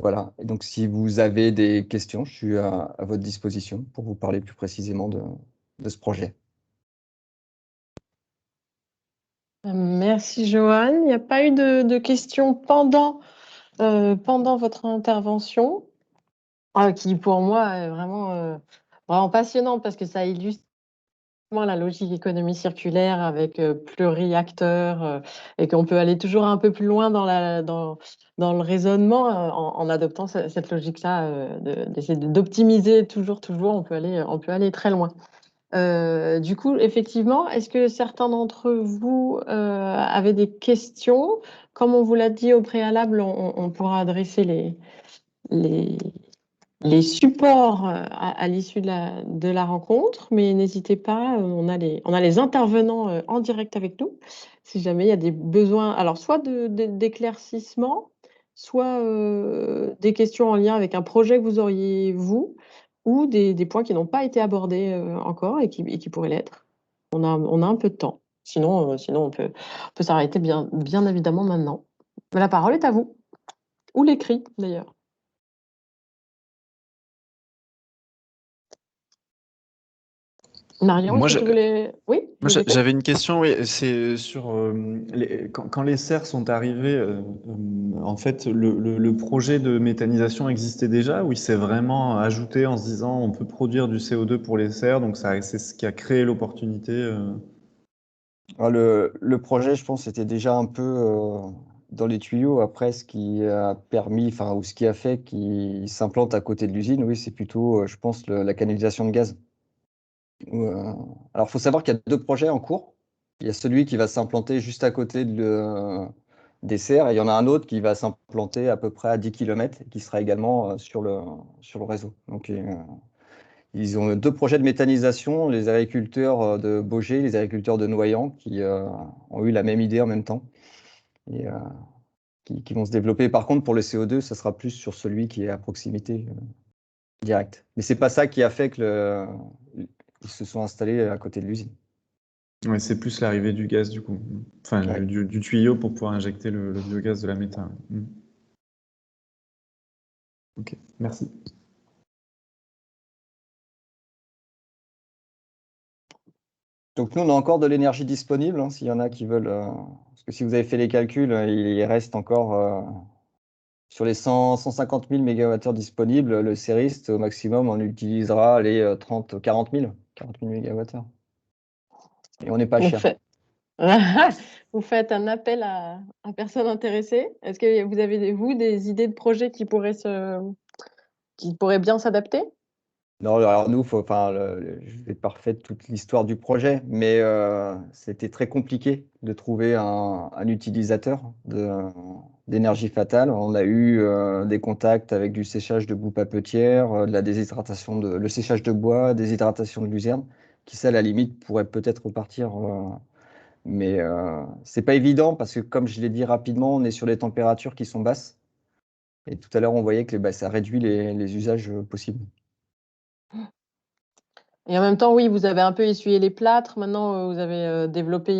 Voilà, et donc si vous avez des questions, je suis à votre disposition pour vous parler plus précisément de ce projet. Merci Johan. Il n'y a pas eu de questions pendant votre intervention, qui pour moi est vraiment passionnante parce que ça illustre la logique économie circulaire avec pluri-acteurs et qu'on peut aller toujours un peu plus loin dans le raisonnement en adoptant cette logique-là d'essayer d'optimiser toujours, on peut aller très loin. Du coup, effectivement, est-ce que certains d'entre vous avaient des questions? Comme on vous l'a dit au préalable, on pourra adresser les supports à l'issue de la rencontre, mais n'hésitez pas, on a les intervenants en direct avec nous, si jamais il y a des besoins, alors soit d'éclaircissement, soit des questions en lien avec un projet que vous auriez, vous, ou des points qui n'ont pas été abordés encore et qui pourraient l'être. On a un peu de temps. Sinon on peut s'arrêter bien évidemment maintenant. Mais la parole est à vous, ou l'écrit d'ailleurs. Marion, Moi, est-ce que tu voulais… Oui, Moi, je vous écoute. j'avais une question, oui, c'est sur quand les serres sont arrivées, en fait, le projet de méthanisation existait déjà ou il s'est vraiment ajouté en se disant on peut produire du CO2 pour les serres, donc c'est ce qui a créé l'opportunité. Alors, le projet, je pense, était déjà un peu dans les tuyaux. Après, ce qui a permis, enfin, ou ce qui a fait qu'il s'implante à côté de l'usine, oui, c'est plutôt, je pense, la canalisation de gaz. Alors, il faut savoir qu'il y a deux projets en cours. Il y a celui qui va s'implanter juste à côté des serres et il y en a un autre qui va s'implanter à peu près à 10 km et qui sera également sur le réseau. Donc, ils ont deux projets de méthanisation, les agriculteurs de Baugé, les agriculteurs de Noyant, qui ont eu la même idée en même temps et qui vont se développer. Par contre, pour le CO2, ça sera plus sur celui qui est à proximité directe. Mais c'est pas ça qui a fait ils se sont installés à côté de l'usine. Ouais, c'est plus l'arrivée du gaz du coup, enfin Ouais. du tuyau pour pouvoir injecter le biogaz de la méthane. Ok, merci. Donc nous, on a encore de l'énergie disponible, hein, s'il y en a qui veulent. Parce que si vous avez fait les calculs, il reste encore sur les 150 000 MWh disponibles, le CERIST, au maximum, on utilisera les 40 000 MWh. Et on n'est pas Vous cher. faites… Vous faites un appel à personnes intéressées. Est-ce que vous avez, vous, des idées de projets qui pourraient bien s'adapter? Non, alors nous, je vais pas refaire toute l'histoire du projet, mais c'était très compliqué de trouver un utilisateur d'énergie fatale. On a eu des contacts avec du séchage de boue papetière, de la déshydratation le séchage de bois, déshydratation de luzerne, qui ça, à la limite, pourrait peut-être repartir. Mais c'est pas évident parce que, comme je l'ai dit rapidement, on est sur des températures qui sont basses. Et tout à l'heure, on voyait que ça réduit les usages possibles. Et en même temps, oui, vous avez un peu essuyé les plâtres. Maintenant, vous avez développé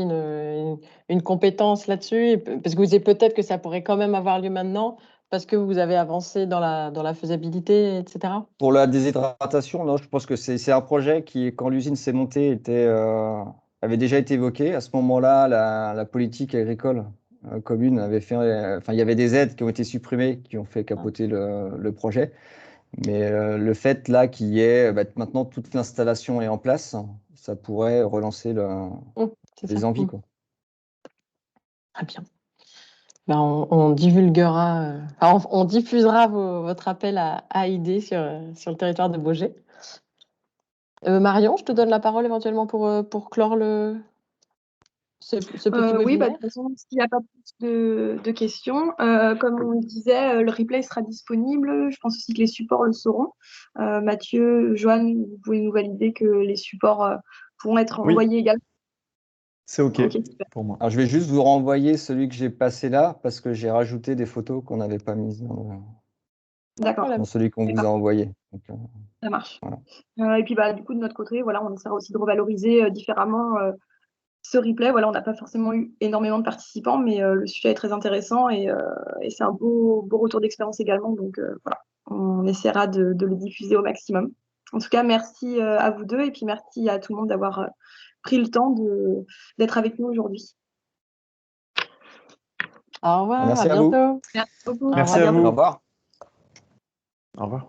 une compétence là-dessus. Parce que vous dites peut-être que ça pourrait quand même avoir lieu maintenant, parce que vous avez avancé dans la faisabilité, etc. Pour la déshydratation, non, je pense que c'est un projet qui, quand l'usine s'est montée, avait déjà été évoqué. À ce moment-là, la politique agricole commune avait fait, il y avait des aides qui ont été supprimées, qui ont fait capoter le projet. Mais le fait là qu'il y ait maintenant toute l'installation est en place, ça pourrait relancer C'est ça. les envies, quoi. Très bien. Ben, on divulguera, on diffusera votre appel à idées sur le territoire de Baugé. Marion, je te donne la parole éventuellement pour clore ce petit Oui, bah, de webinaire. toute façon, s'il n'y a pas plus de questions, comme on le disait, le replay sera disponible. Je pense aussi que les supports le seront. Mathieu, Joanne, vous pouvez nous valider que les supports pourront être Oui, envoyés également. c'est ok Ok, super. pour moi. Alors, je vais juste vous renvoyer celui que j'ai passé là, parce que j'ai rajouté des photos qu'on n'avait pas mises D'accord, dans celui qu'on c'est vous a parfait, envoyé. Donc, ça marche. voilà. Et puis, bah, du coup, de notre côté, voilà, on essaiera aussi de revaloriser différemment ce replay. Voilà, on n'a pas forcément eu énormément de participants, mais le sujet est très intéressant et c'est un beau retour d'expérience également. Donc, voilà, on essaiera de le diffuser au maximum. En tout cas, merci à vous deux et puis merci à tout le monde d'avoir pris le temps d'être avec nous aujourd'hui. Au revoir, à Merci à vous. bientôt. Merci beaucoup. Au Merci revoir, à bientôt. Au vous. revoir. Au revoir.